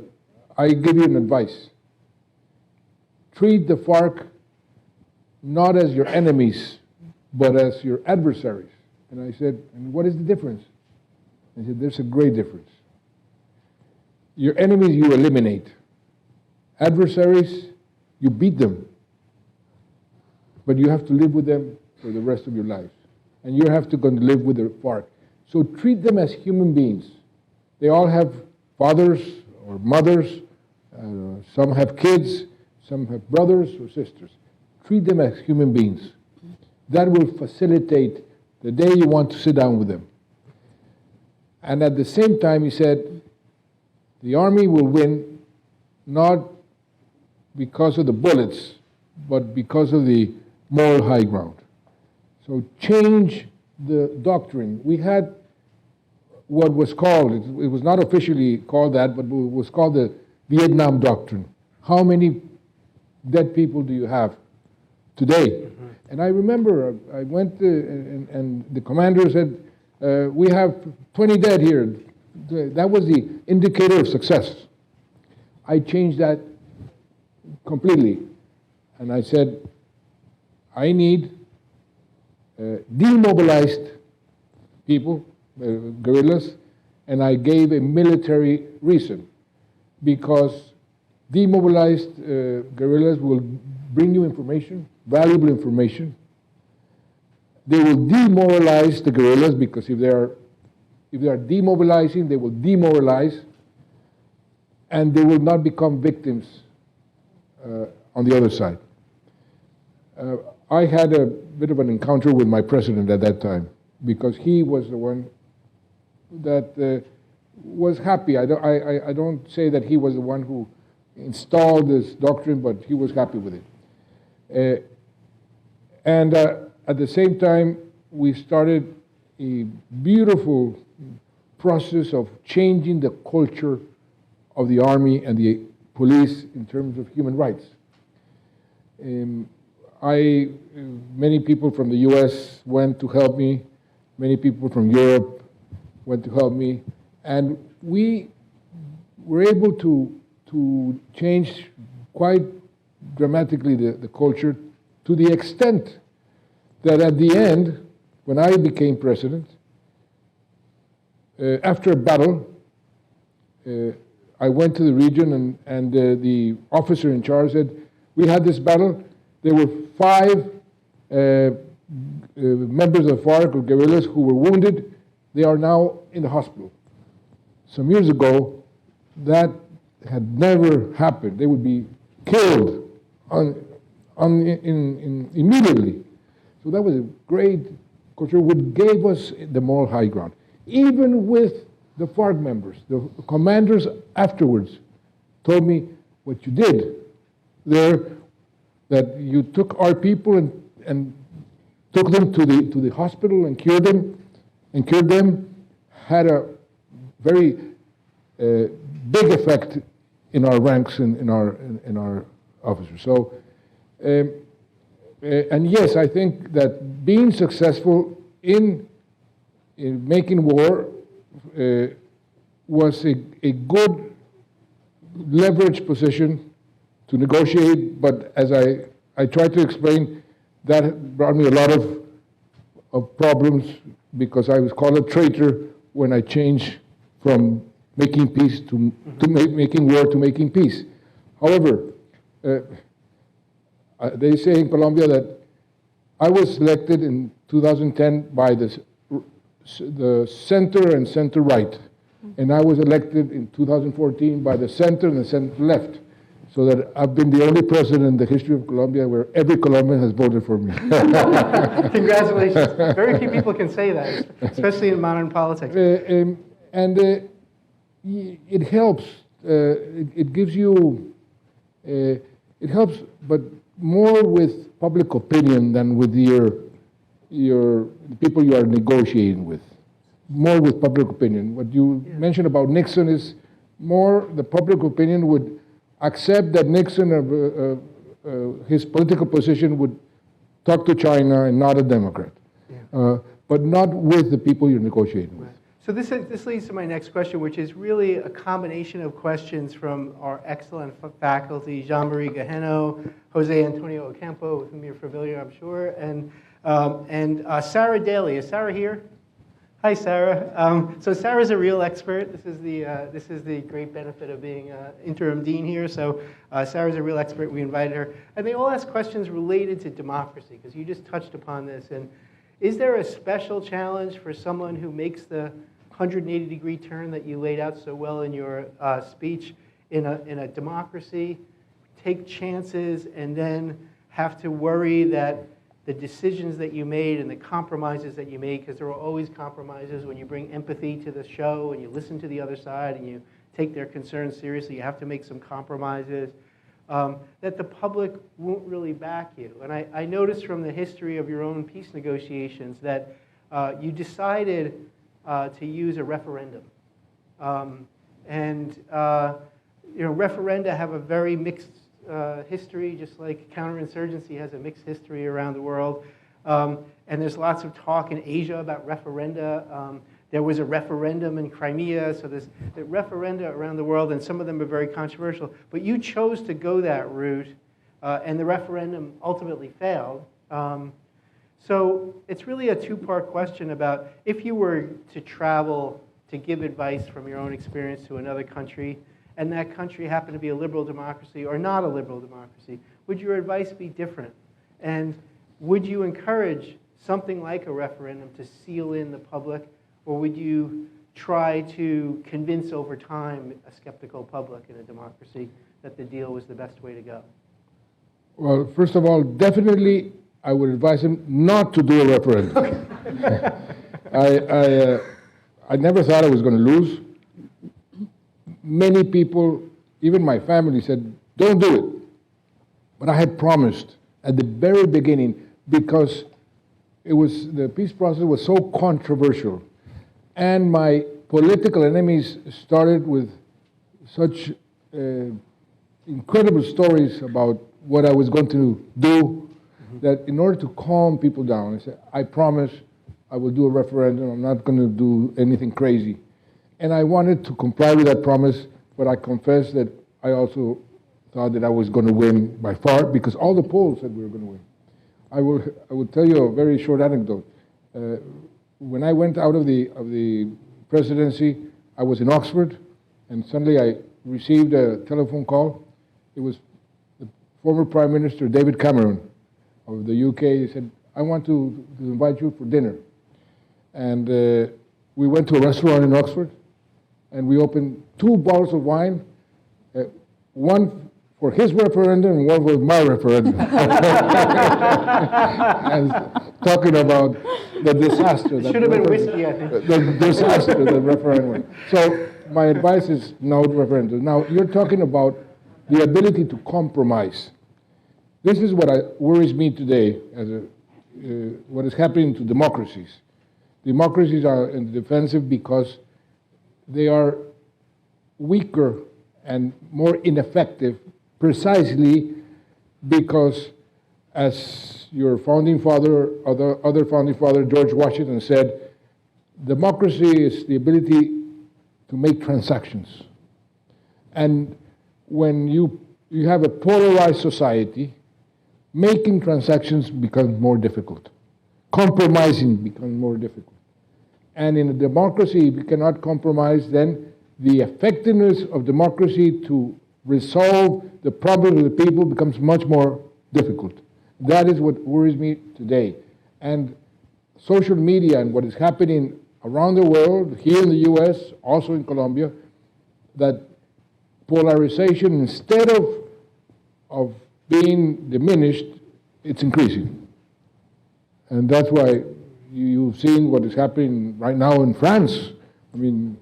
I give you an advice. Treat the FARC not as your enemies, but as your adversaries. And I said, and what is the difference? He said, there's a great difference. Your enemies you eliminate. Adversaries, you beat them. But you have to live with them for the rest of your lives. And you have to go and live with the FARC. So treat them as human beings. They all have fathers or mothers. Some have kids. Some have brothers or sisters. Treat them as human beings. That will facilitate the day you want to sit down with them. And at the same time, he said, the army will win not because of the bullets, but because of the moral high ground. So change the doctrine. We had what was called, it was not officially called that, but it was called the Vietnam Doctrine. How many dead people do you have today? And I remember I went and the commander said, we have 20 dead here. That was the indicator of success. I changed that completely. And I said, I need demobilized people, guerrillas, and I gave a military reason. Because demobilized guerrillas will bring you information, valuable information. They will demoralize the guerrillas because if they are demobilizing, they will demoralize, and they will not become victims on the other side. I had a bit of an encounter with my president at that time because he was the one that was happy. I don't say that he was the one who installed this doctrine, but he was happy with it. And at the same time, we started a beautiful process of changing the culture of the army and the police in terms of human rights. Many people from the US went to help me, many people from Europe went to help me, and we were able to change quite dramatically the culture, to the extent that at the end, when I became president, after a battle, I went to the region and the officer in charge said, we had this battle, there were 5 members of FARC or guerrillas who were wounded, they are now in the hospital. Some years ago, that had never happened. They would be killed immediately. So that was a great culture, which gave us the moral high ground. Even with the FARC members, the commanders afterwards told me, what you did there, that you took our people and took them to the hospital and cured them, had a very big effect in our ranks and in our officers. So, and yes, I think that being successful in making war was a good leverage position to negotiate, but as I tried to explain, that brought me a lot of problems because I was called a traitor when I changed from making peace to making war to making peace. However, they say in Colombia that I was elected in 2010 by the center and center right, and I was elected in 2014 by the center and the center left, so that I've been the only president in the history of Colombia where every Colombian has voted for me. Congratulations. Very few people can say that, especially in modern politics. It helps. It gives you, it helps, but more with public opinion than with the people you are negotiating with. More with public opinion. What you mentioned about Nixon is more the public opinion would accept that Nixon, his political position would talk to China and not a Democrat, but not with the people you're negotiating with. So this leads to my next question, which is really a combination of questions from our excellent faculty, Jean-Marie Gaheno, Jose Antonio Ocampo, with whom you're familiar, I'm sure, and Sarah Daly. Is Sarah here? Hi, Sarah. So Sarah's a real expert. This is the great benefit of being interim dean here. So Sarah's a real expert. We invited her, and they all ask questions related to democracy, because you just touched upon this. And is there a special challenge for someone who makes the 180-degree turn that you laid out so well in your speech in a democracy, take chances, and then have to worry that the decisions that you made and the compromises that you made, because there are always compromises when you bring empathy to the show and you listen to the other side and you take their concerns seriously, you have to make some compromises, that the public won't really back you. And I noticed from the history of your own peace negotiations that you decided to use a referendum. Referenda have a very mixed history, just like counterinsurgency has a mixed history around the world. And there's lots of talk in Asia about referenda. There was a referendum in Crimea, so there's referenda around the world, and some of them are very controversial. But you chose to go that route, and the referendum ultimately failed. So it's really a two-part question about if you were to travel to give advice from your own experience to another country, and that country happened to be a liberal democracy or not a liberal democracy, would your advice be different? And would you encourage something like a referendum to seal in the public, or would you try to convince over time a skeptical public in a democracy that the deal was the best way to go? Well, first of all, definitely I would advise him not to do a referendum. I never thought I was going to lose. Many people, even my family, said, don't do it. But I had promised at the very beginning, because the peace process was so controversial. And my political enemies started with such incredible stories about what I was going to do, that in order to calm people down, I said, I promise I will do a referendum. I'm not going to do anything crazy. And I wanted to comply with that promise, but I confess that I also thought that I was going to win by far, because all the polls said we were going to win. I will tell you a very short anecdote. When I went out of the presidency, I was in Oxford, and suddenly I received a telephone call. It was the former Prime Minister David Cameron of the UK. He said, I want to invite you for dinner. And we went to a restaurant in Oxford, and we opened 2 bottles of wine, one for his referendum and one for my referendum. And talking about the disaster. It should have been whiskey, I think. The disaster, the referendum. So my advice is no referendum. Now, you're talking about the ability to compromise. This is what worries me today, as what is happening to democracies. Democracies are in the defensive because they are weaker and more ineffective, precisely because, as your founding father, other founding father, George Washington said, democracy is the ability to make transactions. And when you have a polarized society, making transactions becomes more difficult. Compromising becomes more difficult. And in a democracy, if you cannot compromise, then the effectiveness of democracy to resolve the problems of the people becomes much more difficult. That is what worries me today. And social media and what is happening around the world, here in the US, also in Colombia, that polarization, instead of being diminished, it's increasing. And that's why you've seen what is happening right now in France. I mean,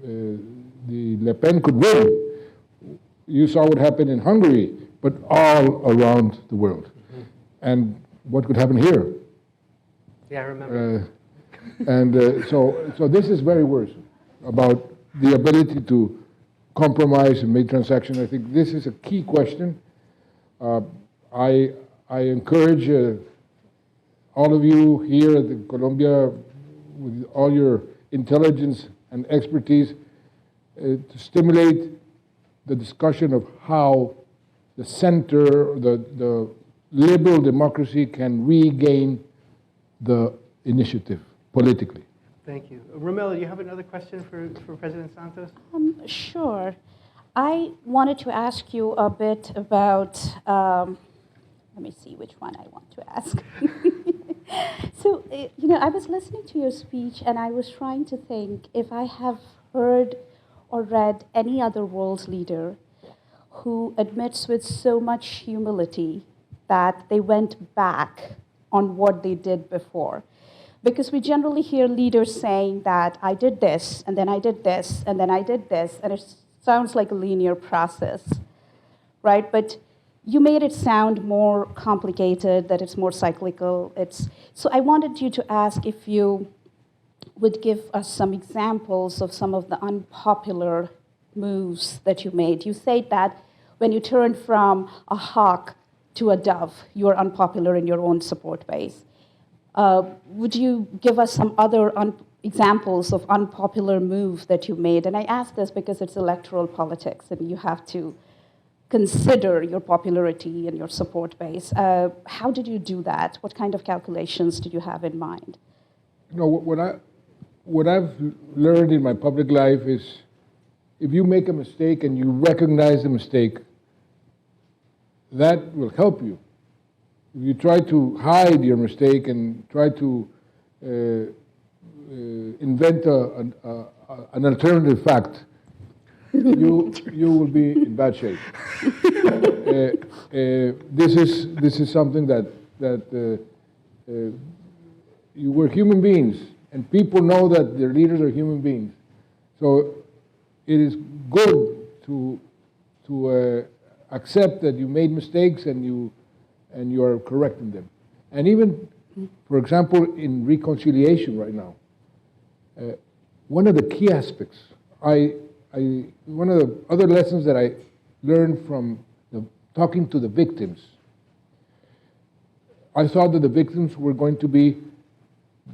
the Le Pen could win. You saw what happened in Hungary, but all around the world. And what could happen here? Yeah, I remember. So this is very worrisome about the ability to compromise and make transactions. I think this is a key question. I encourage all of you here at the Colombia, with all your intelligence and expertise, to stimulate the discussion of how the center, the liberal democracy can regain the initiative politically. Thank you. Romello, do you have another question for President Santos? Sure. I wanted to ask you a bit about, let me see which one I want to ask. So, I was listening to your speech, and I was trying to think if I have heard or read any other world leader who admits with so much humility that they went back on what they did before. Because we generally hear leaders saying that I did this, and then I did this, and then I did this, and it sounds like a linear process, right? But you made it sound more complicated, that it's more cyclical. So I wanted you to ask if you would give us some examples of some of the unpopular moves that you made. You said that when you turned from a hawk to a dove, you were unpopular in your own support base. Would you give us some other examples of unpopular moves that you made? And I ask this because it's electoral politics, and you have to consider your popularity and your support base. How did you do that? What kind of calculations did you have in mind? What I've learned in my public life is, if you make a mistake and you recognize the mistake, that will help you. If you try to hide your mistake and try to invent an alternative fact, you will be in bad shape. This is something that you were human beings, and people know that their leaders are human beings. So it is good to accept that you made mistakes and you are correcting them. And even, for example, in reconciliation right now, one of the key aspects, one of the other lessons that I learned from talking to the victims, I thought that the victims were going to be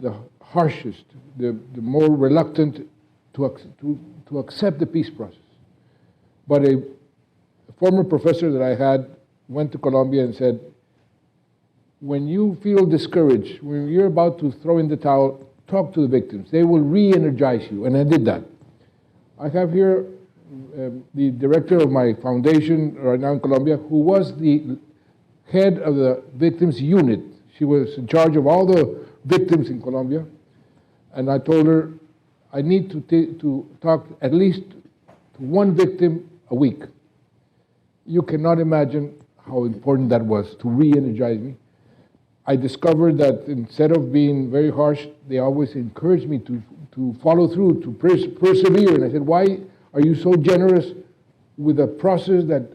the harshest, the more reluctant to accept the peace process. But a former professor that I had went to Colombia and said, when you feel discouraged, when you're about to throw in the towel, talk to the victims. They will re-energize you, and I did that. I have here the director of my foundation right now in Colombia, who was the head of the victims unit. She was in charge of all the victims in Colombia, and I told her, I need to talk at least to one victim a week. You cannot imagine how important that was to re-energize me. I discovered that instead of being very harsh, they always encouraged me to follow through, to persevere. And I said, why are you so generous with a process that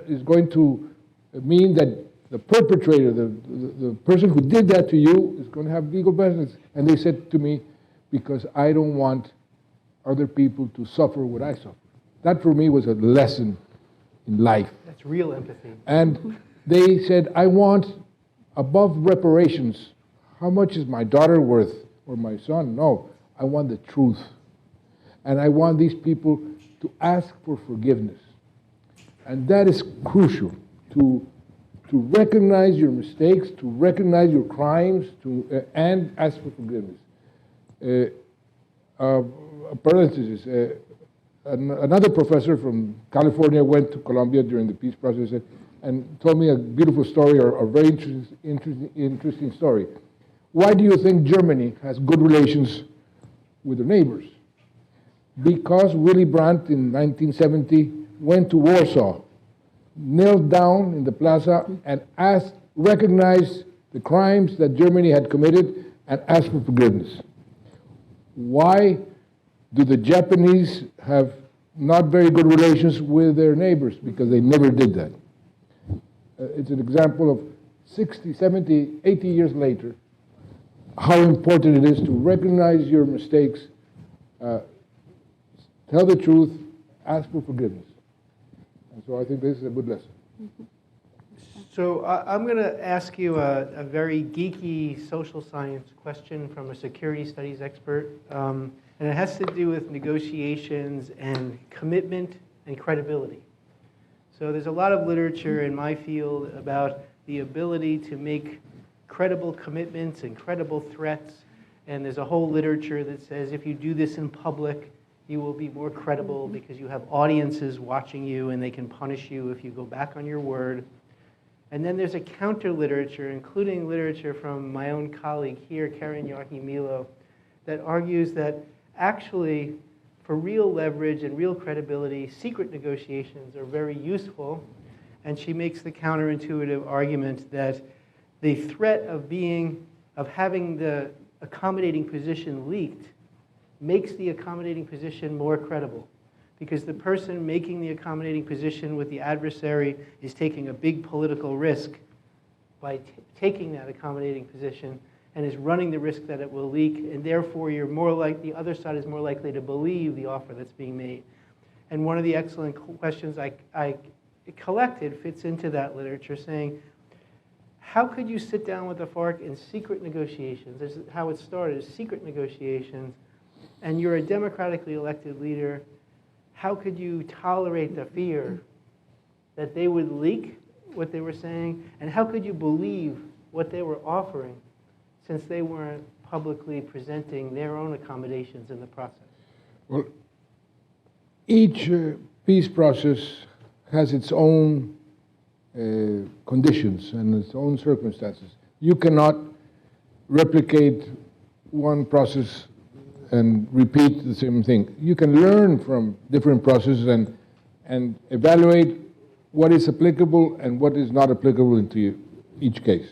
is going to mean that the perpetrator, the person who did that to you, is going to have legal benefits? And they said to me, because I don't want other people to suffer what I suffer. That for me was a lesson in life. That's real empathy. And they said, I want above reparations. How much is my daughter worth or my son? No, I want the truth. And I want these people to ask for forgiveness. And that is crucial, to recognize your mistakes, to recognize your crimes, and ask for forgiveness. Parenthesis, another professor from California went to Colombia during the peace process and told me a beautiful story, or a very interesting story. Why do you think Germany has good relations with their neighbors? Because Willy Brandt in 1970 went to Warsaw, knelt down in the plaza and recognized the crimes that Germany had committed and asked for forgiveness. Why do the Japanese have not very good relations with their neighbors? Because they never did that. It's an example of 60, 70, 80 years later, how important it is to recognize your mistakes, tell the truth, ask for forgiveness. And so I think this is a good lesson. So I'm going to ask you a very geeky social science question from a security studies expert. And it has to do with negotiations and commitment and credibility. So there's a lot of literature in my field about the ability to make credible commitments and credible threats. And there's a whole literature that says if you do this in public, you will be more credible because you have audiences watching you and they can punish you if you go back on your word. And then there's a counter literature, including literature from my own colleague here, Karen Yahi-Milo, that argues that actually, for real leverage and real credibility, secret negotiations are very useful. And she makes the counterintuitive argument that the threat of having the accommodating position leaked makes the accommodating position more credible. Because the person making the accommodating position with the adversary is taking a big political risk by taking that accommodating position, and is running the risk that it will leak, and therefore the other side is more likely to believe the offer that's being made. And one of the excellent questions I collected fits into that literature, saying, how could you sit down with the FARC in secret negotiations? This is how it started, secret negotiations, and you're a democratically elected leader. How could you tolerate the fear that they would leak what they were saying? And how could you believe what they were offering, since they weren't publicly presenting their own accommodations in the process? Well, each peace process has its own conditions and its own circumstances. You cannot replicate one process and repeat the same thing. You can learn from different processes and evaluate what is applicable and what is not applicable into each case.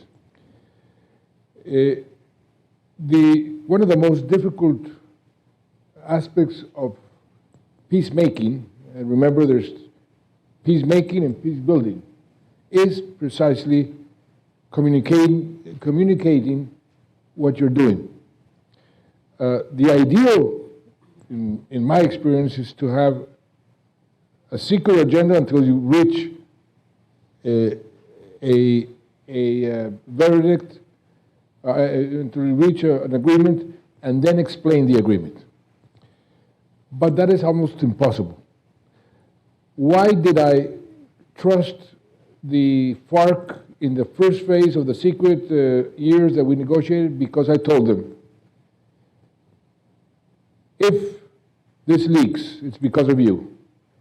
The one of the most difficult aspects of peacemaking, and remember there's peacemaking and peace building, is precisely communicating what you're doing. The ideal, in my experience, is to have a secret agenda until you reach a verdict, until you reach an agreement, and then explain the agreement. But that is almost impossible. Why did I trust the FARC in the first phase of the secret years that we negotiated? Because I told them, if this leaks, it's because of you.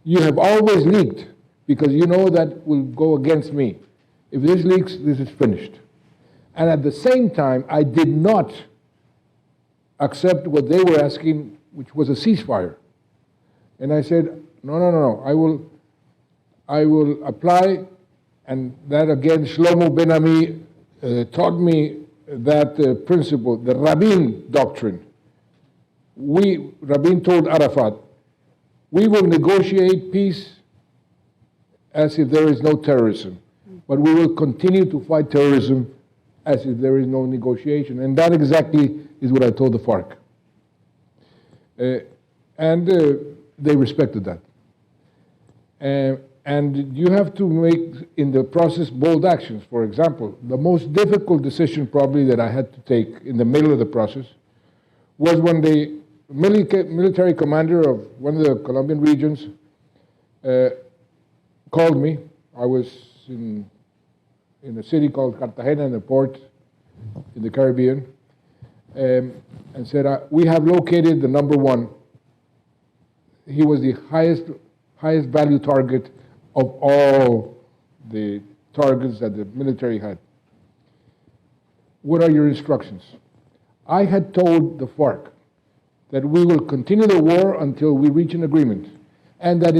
You have always leaked because you know that will go against me. If this leaks, this is finished. And at the same time, I did not accept what they were asking, which was a ceasefire. And I said, no, I will apply, and that again, Shlomo Ben-Ami taught me that principle, the Rabin doctrine. Rabin told Arafat, we will negotiate peace as if there is no terrorism, but we will continue to fight terrorism as if there is no negotiation. And that exactly is what I told the FARC. And they respected that. And you have to make, in the process, bold actions. For example, the most difficult decision probably that I had to take in the middle of the process was when the military commander of one of the Colombian regions called me. I was in a city called Cartagena, in the port in the Caribbean, and said, we have located the number one. He was the highest value target of all the targets that the military had. What are your instructions? I had told the FARC that we will continue the war until we reach an agreement, and that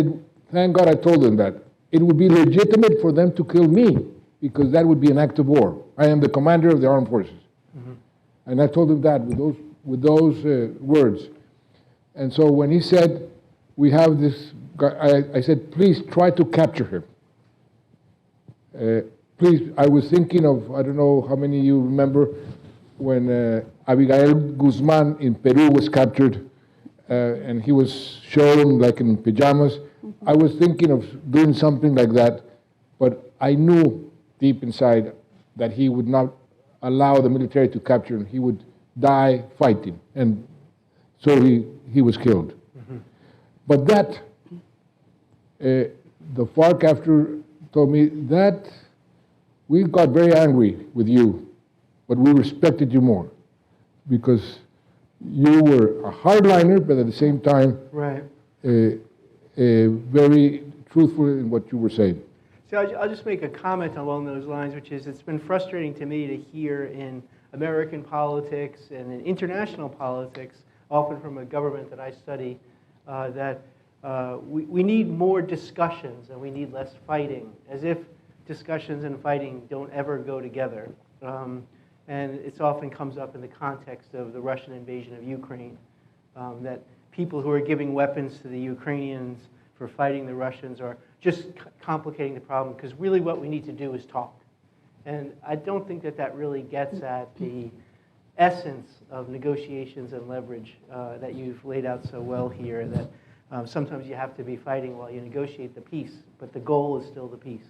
thank God I told them that, it would be legitimate for them to kill me, because that would be an act of war. I am the commander of the armed forces. Mm-hmm. And I told him that with those words. And so when he said, we have this guy, I said, please try to capture him. Please, I was thinking of, I don't know how many of you remember when Abigail Guzman in Peru was captured, and he was shown like in pajamas. Mm-hmm. I was thinking of doing something like that, but I knew deep inside that he would not allow the military to capture him. He would die fighting, and so he was killed. Mm-hmm. But that, the FARC after told me that we got very angry with you, but we respected you more because you were a hardliner, but at the same time, right, very truthful in what you were saying. So I'll just make a comment along those lines, which is it's been frustrating to me to hear in American politics and in international politics, often from a government that I study, that we need more discussions and we need less fighting, as if discussions and fighting don't ever go together. And it often comes up in the context of the Russian invasion of Ukraine, that people who are giving weapons to the Ukrainians for fighting the Russians are just complicating the problem, because really what we need to do is talk. And I don't think that really gets at the essence of negotiations and leverage that you've laid out so well here, that sometimes you have to be fighting while you negotiate the peace, but the goal is still the peace.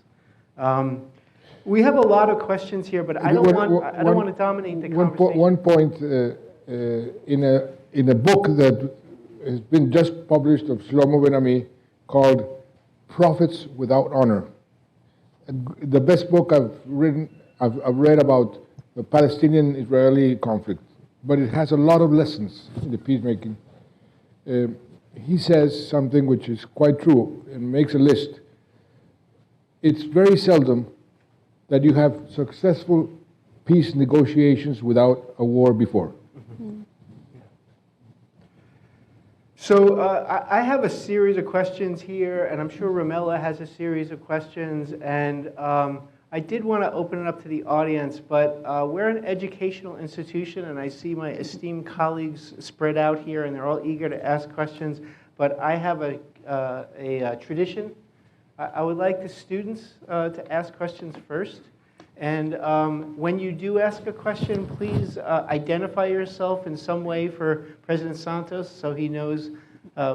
We have a lot of questions here, but I don't want to dominate the conversation. One point in a book that has been just published of Shlomo Ben-Ami called Prophets Without Honor. The best book I've read about the Palestinian-Israeli conflict, but it has a lot of lessons in the peacemaking. He says something which is quite true and makes a list. It's very seldom that you have successful peace negotiations without a war before. Mm-hmm. So I have a series of questions here, and I'm sure Rommela has a series of questions, and I did want to open it up to the audience, but we're an educational institution, and I see my esteemed colleagues spread out here, and they're all eager to ask questions. But I have a tradition. I would like the students to ask questions first. And when you do ask a question, please identify yourself in some way for President Santos so he knows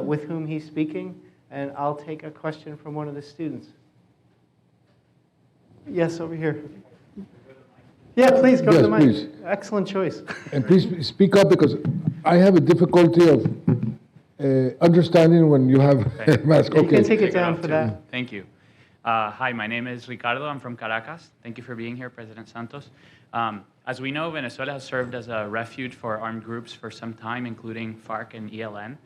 with whom he's speaking. And I'll take a question from one of the students. Yes, over here. Yeah, please go to the mic. Please. Excellent choice. And please speak up, because I have a difficulty of understanding when you have a mask. You can Okay. take it down for that. Thank you. Hi, my name is Ricardo. I'm from Caracas. Thank you for being here, President Santos. As we know, Venezuela has served as a refuge for armed groups for some time, including FARC and ELN.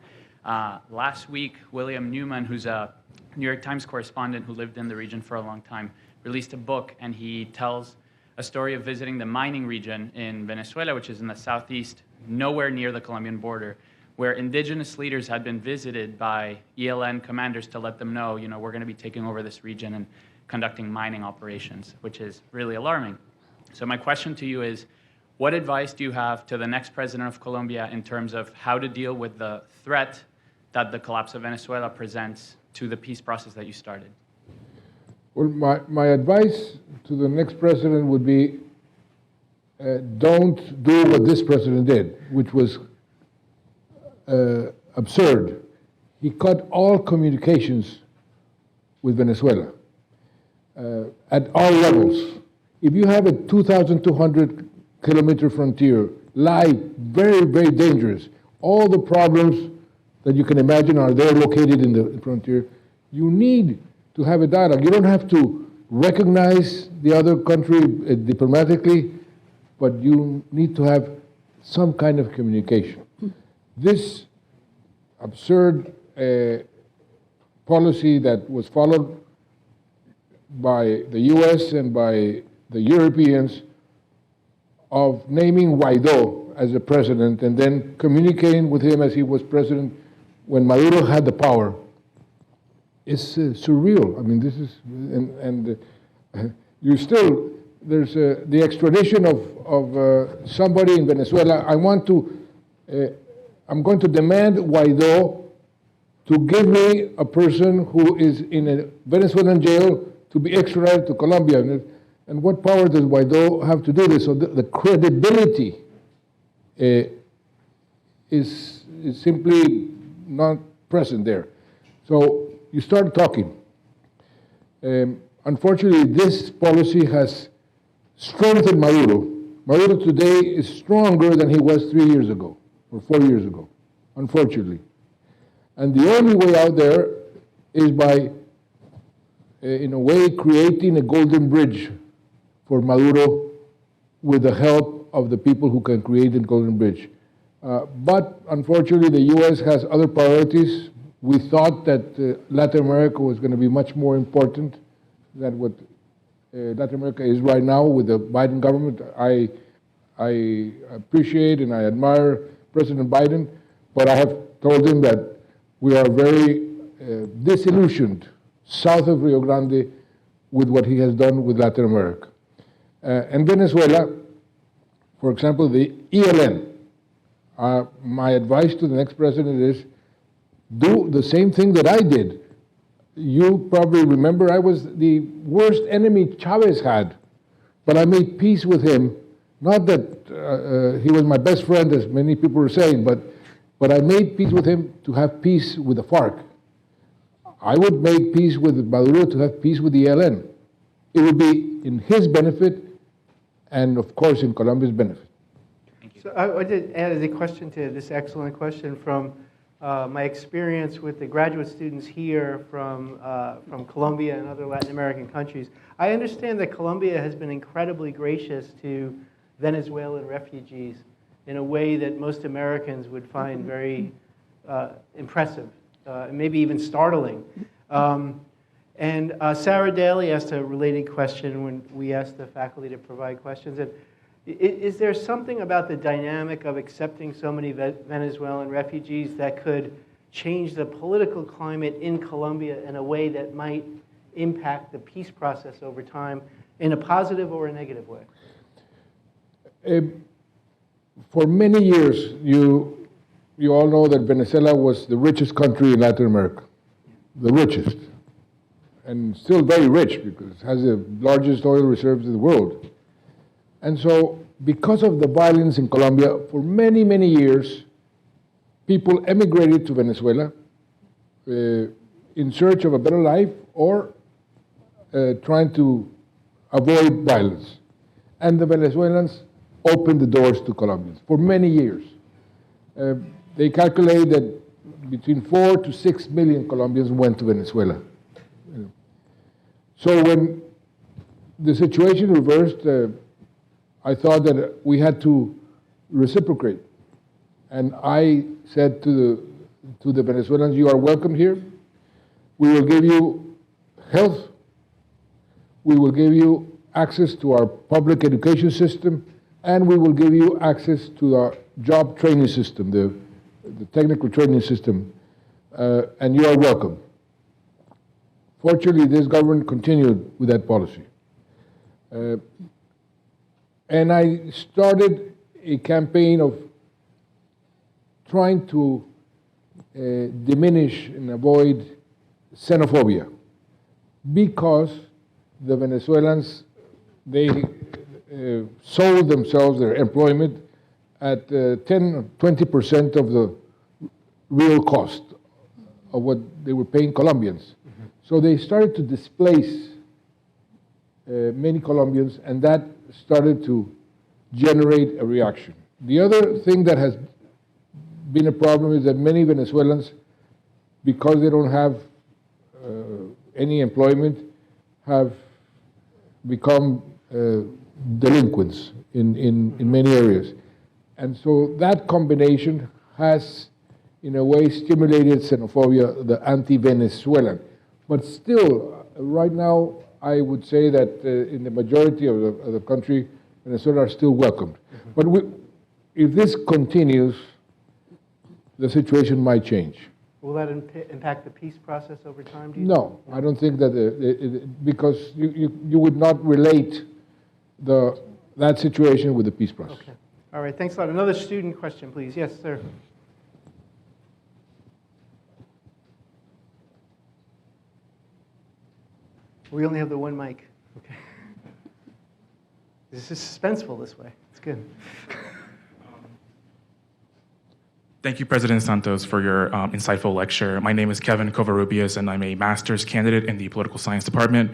Last week, William Newman, who's a New York Times correspondent who lived in the region for a long time, released a book, and he tells a story of visiting the mining region in Venezuela, which is in the southeast, nowhere near the Colombian border, where indigenous leaders had been visited by ELN commanders to let them know, we're going to be taking over this region and conducting mining operations, which is really alarming. So my question to you is, what advice do you have to the next president of Colombia in terms of how to deal with the threat that the collapse of Venezuela presents to the peace process that you started? Well, my advice to the next president would be, don't do what this president did, which was absurd. He cut all communications with Venezuela at all levels. If you have a 2,200 kilometer frontier, live, very, very dangerous, all the problems that you can imagine are there located in the frontier, you need to have a dialogue. You don't have to recognize the other country diplomatically, but you need to have some kind of communication. This absurd policy that was followed by the US and by the Europeans of naming Guaidó as the president and then communicating with him as he was president when Maduro had the power is surreal. I mean, this is, you still, there's the extradition of somebody in Venezuela. I'm going to demand Guaidó to give me a person who is in a Venezuelan jail to be extradited to Colombia. And what power does Guaidó have to do this? So the credibility is simply not present there. So you start talking. Unfortunately, this policy has strengthened Maduro. Maduro today is stronger than he was 3 years ago or 4 years ago, unfortunately. And the only way out there is by, in a way, creating a golden bridge for Maduro with the help of the people who can create a golden bridge. But unfortunately, the US has other priorities. We thought that Latin America was going to be much more important than what Latin America is right now with the Biden government. I appreciate and I admire President Biden, but I have told him that we are very disillusioned south of Rio Grande with what he has done with Latin America. And Venezuela, for example, the ELN, my advice to the next president is do the same thing that I did. You probably remember I was the worst enemy Chavez had, but I made peace with him. Not that he was my best friend, as many people were saying, but I made peace with him to have peace with the FARC. I would make peace with Maduro to have peace with the ELN. It would be in his benefit and, of course, in Colombia's benefit. Thank you. So I did add a question to this excellent question from my experience with the graduate students here from Colombia and other Latin American countries. I understand that Colombia has been incredibly gracious to Venezuelan refugees in a way that most Americans would find very impressive, maybe even startling. And Sarah Daly asked a related question when we asked the faculty to provide questions. And is there something about the dynamic of accepting so many Venezuelan refugees that could change the political climate in Colombia in a way that might impact the peace process over time? in a positive or a negative way? For many years, you all know that Venezuela was the richest country in Latin America, the richest, and still very rich because it has the largest oil reserves in the world. And so, because of the violence in Colombia, for many, many years, people emigrated to Venezuela in search of a better life or trying to avoid violence. And the Venezuelans opened the doors to Colombians for many years. They calculate that between 4 to 6 million Colombians went to Venezuela. So when the situation reversed, I thought that we had to reciprocate. And I said to the Venezuelans, you are welcome here. We will give you health. We will give you access to our public education system, and we will give you access to our job training system, the technical training system, and you are welcome. Fortunately, this government continued with that policy. And I started a campaign of trying to diminish and avoid xenophobia, because the Venezuelans, they sold themselves, their employment, at 10-20% of the real cost of what they were paying Colombians. Mm-hmm. So they started to displace many Colombians, and that started to generate a reaction. The other thing that has been a problem is that many Venezuelans, because they don't have any employment, have become delinquents in many areas. And so that combination has, in a way, stimulated xenophobia, the anti-Venezuelan. But still, right now, I would say that in the majority of the country, Venezuela are still welcomed. Mm-hmm. But if this continues, the situation might change. Will that impact the peace process over time, do you No, think? I don't think that, because you would not relate that situation with the peace process. Okay. All right, thanks a lot. Another student question, please. Yes, sir. We only have the one mic. Okay. This is suspenseful this way. It's good. Thank you, President Santos, for your insightful lecture. My name is Kevin Covarrubias, and I'm a master's candidate in the political science department.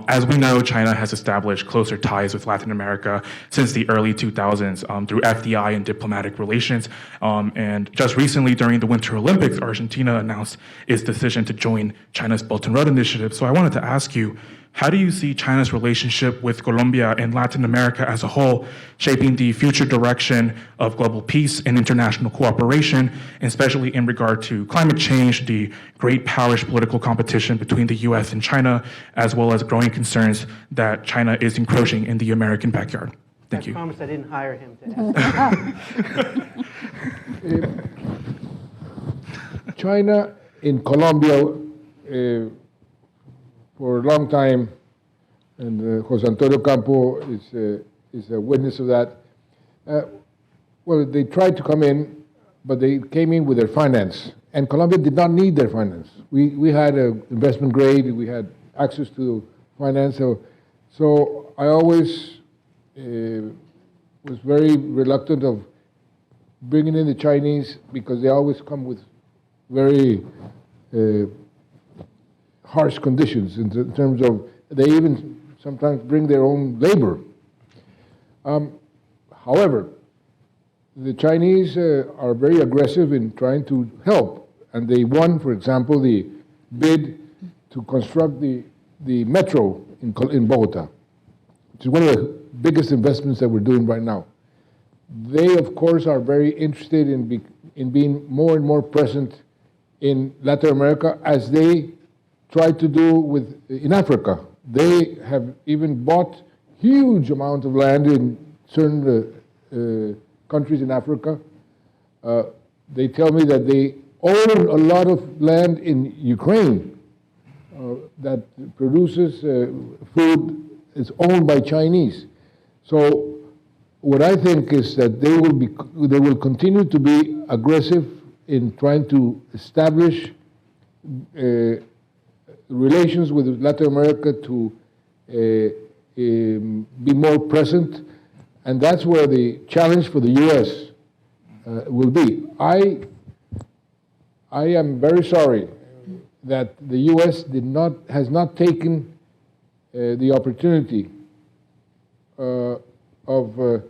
As we know, China has established closer ties with Latin America since the early 2000s through FDI and diplomatic relations. And just recently, during the Winter Olympics, Argentina announced its decision to join China's Belt and Road Initiative. So I wanted to ask you, how do you see China's relationship with Colombia and Latin America as a whole shaping the future direction of global peace and international cooperation, especially in regard to climate change, the great powers political competition between the US and China, as well as growing concerns that China is encroaching in the American backyard? Thank you. I promise I didn't hire him to ask. China in Colombia, for a long time, and Jose Antonio Campo is a witness of that. Well, they tried to come in, but they came in with their finance, and Colombia did not need their finance. We had an investment grade, we had access to finance, so I always was very reluctant of bringing in the Chinese, because they always come with very harsh conditions in terms of, they even sometimes bring their own labor. However, the Chinese are very aggressive in trying to help, and they won, for example, the bid to construct the metro in Bogota, which is one of the biggest investments that we're doing right now. They, of course, are very interested in being more and more present in Latin America, as they try to do in Africa. They have even bought huge amount of land in certain countries in Africa. They tell me that they own a lot of land in Ukraine that produces food is owned by Chinese. So what I think is that they will continue to be aggressive in trying to establish relations with Latin America to be more present, and that's where the challenge for the U.S. Will be. I am very sorry that the U.S. has not taken the opportunity of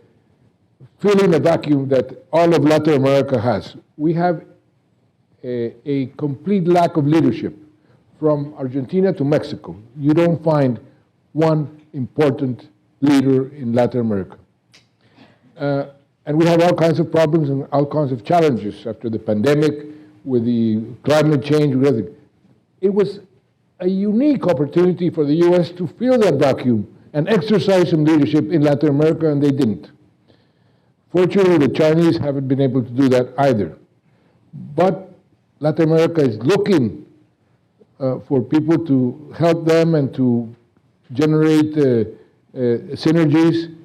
filling a vacuum that all of Latin America has. We have a complete lack of leadership from Argentina to Mexico. You don't find one important leader in Latin America. And we have all kinds of problems and all kinds of challenges after the pandemic, with the climate change, with everything. It was a unique opportunity for the U.S. to fill that vacuum and exercise some leadership in Latin America, and they didn't. Fortunately, the Chinese haven't been able to do that either. But Latin America is looking for people to help them and to generate synergies.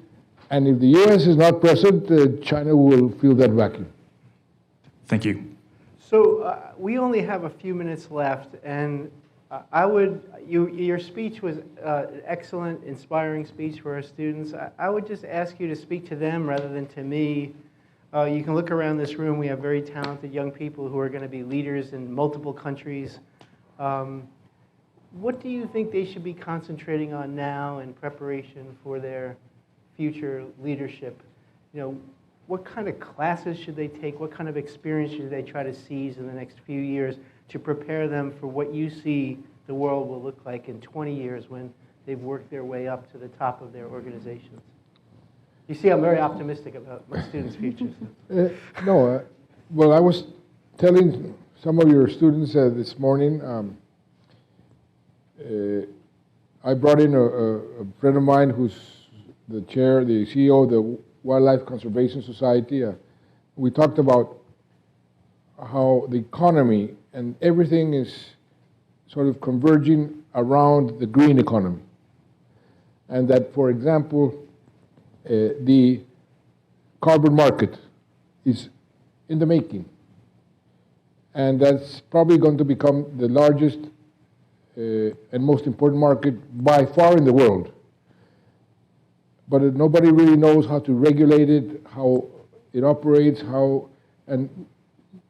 And if the U.S. is not present, China will fill that vacuum. Thank you. So we only have a few minutes left, and your speech was an excellent, inspiring speech for our students. I would just ask you to speak to them rather than to me. You can look around this room. We have very talented young people who are going to be leaders in multiple countries. What do you think they should be concentrating on now in preparation for their future leadership? You know, what kind of classes should they take? What kind of experience should they try to seize in the next few years to prepare them for what you see the world will look like in 20 years when they've worked their way up to the top of their organizations? You see, I'm very optimistic about my students' futures. Well, I was telling some of your students this morning, I brought in a friend of mine who's the CEO of the Wildlife Conservation Society. We talked about how the economy and everything is sort of converging around the green economy. And that, for example, the carbon market is in the making. And that's probably going to become the largest and most important market by far in the world. But nobody really knows how to regulate it, how it operates, and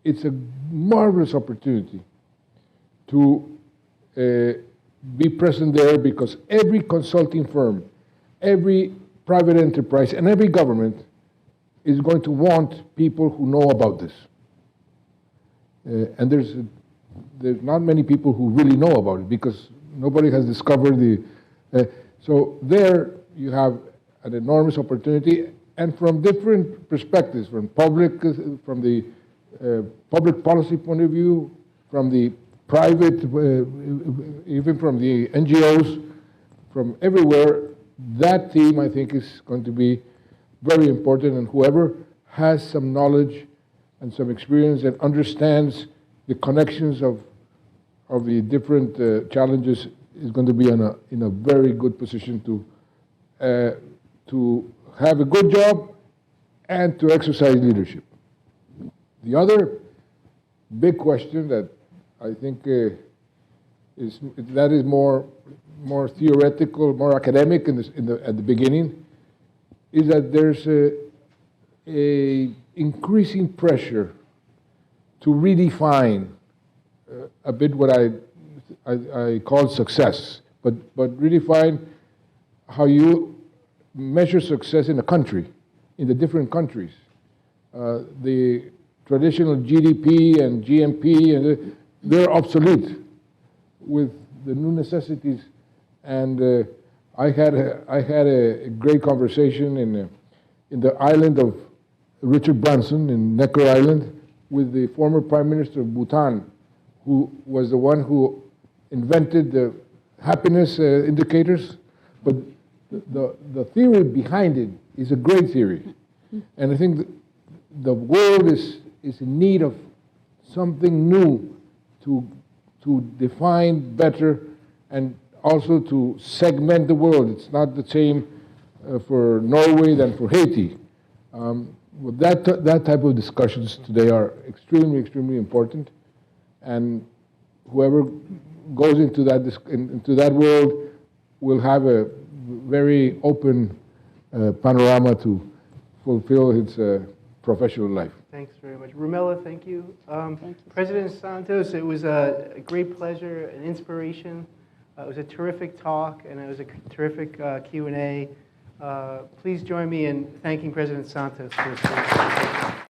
it's a marvelous opportunity to be present there, because every consulting firm, every private enterprise, and every government is going to want people who know about this. And there's not many people who really know about it, because nobody has discovered so there you have an enormous opportunity, and from different perspectives, from the public policy point of view, from the private, even from the NGOs, from everywhere. That theme, I think, is going to be very important, and whoever has some knowledge and some experience and understands the connections of the different challenges is going to be in a very good position to have a good job and to exercise leadership. The other big question that I think is more theoretical, more academic at the beginning, is that there's a increasing pressure to redefine a bit what I call success, but redefine how you measure success in a country, in the different countries. The traditional GDP and GMP, they're obsolete with the new necessities. And I had a great conversation in the island of Richard Branson, in Necker Island, with the former Prime Minister of Bhutan, who was the one who invented the happiness indicators. But the theory behind it is a great theory. And I think the world is in need of something new to define better and also to segment the world. It's not the same for Norway than for Haiti. That type of discussions today are extremely, extremely important. And whoever goes into that world will have a very open panorama to fulfill his professional life. Thanks very much. Rumela, thank you. President Santos, it was a great pleasure, an inspiration. It was a terrific talk, and it was a terrific Q&A. Please join me in thanking President Santos for his presentation.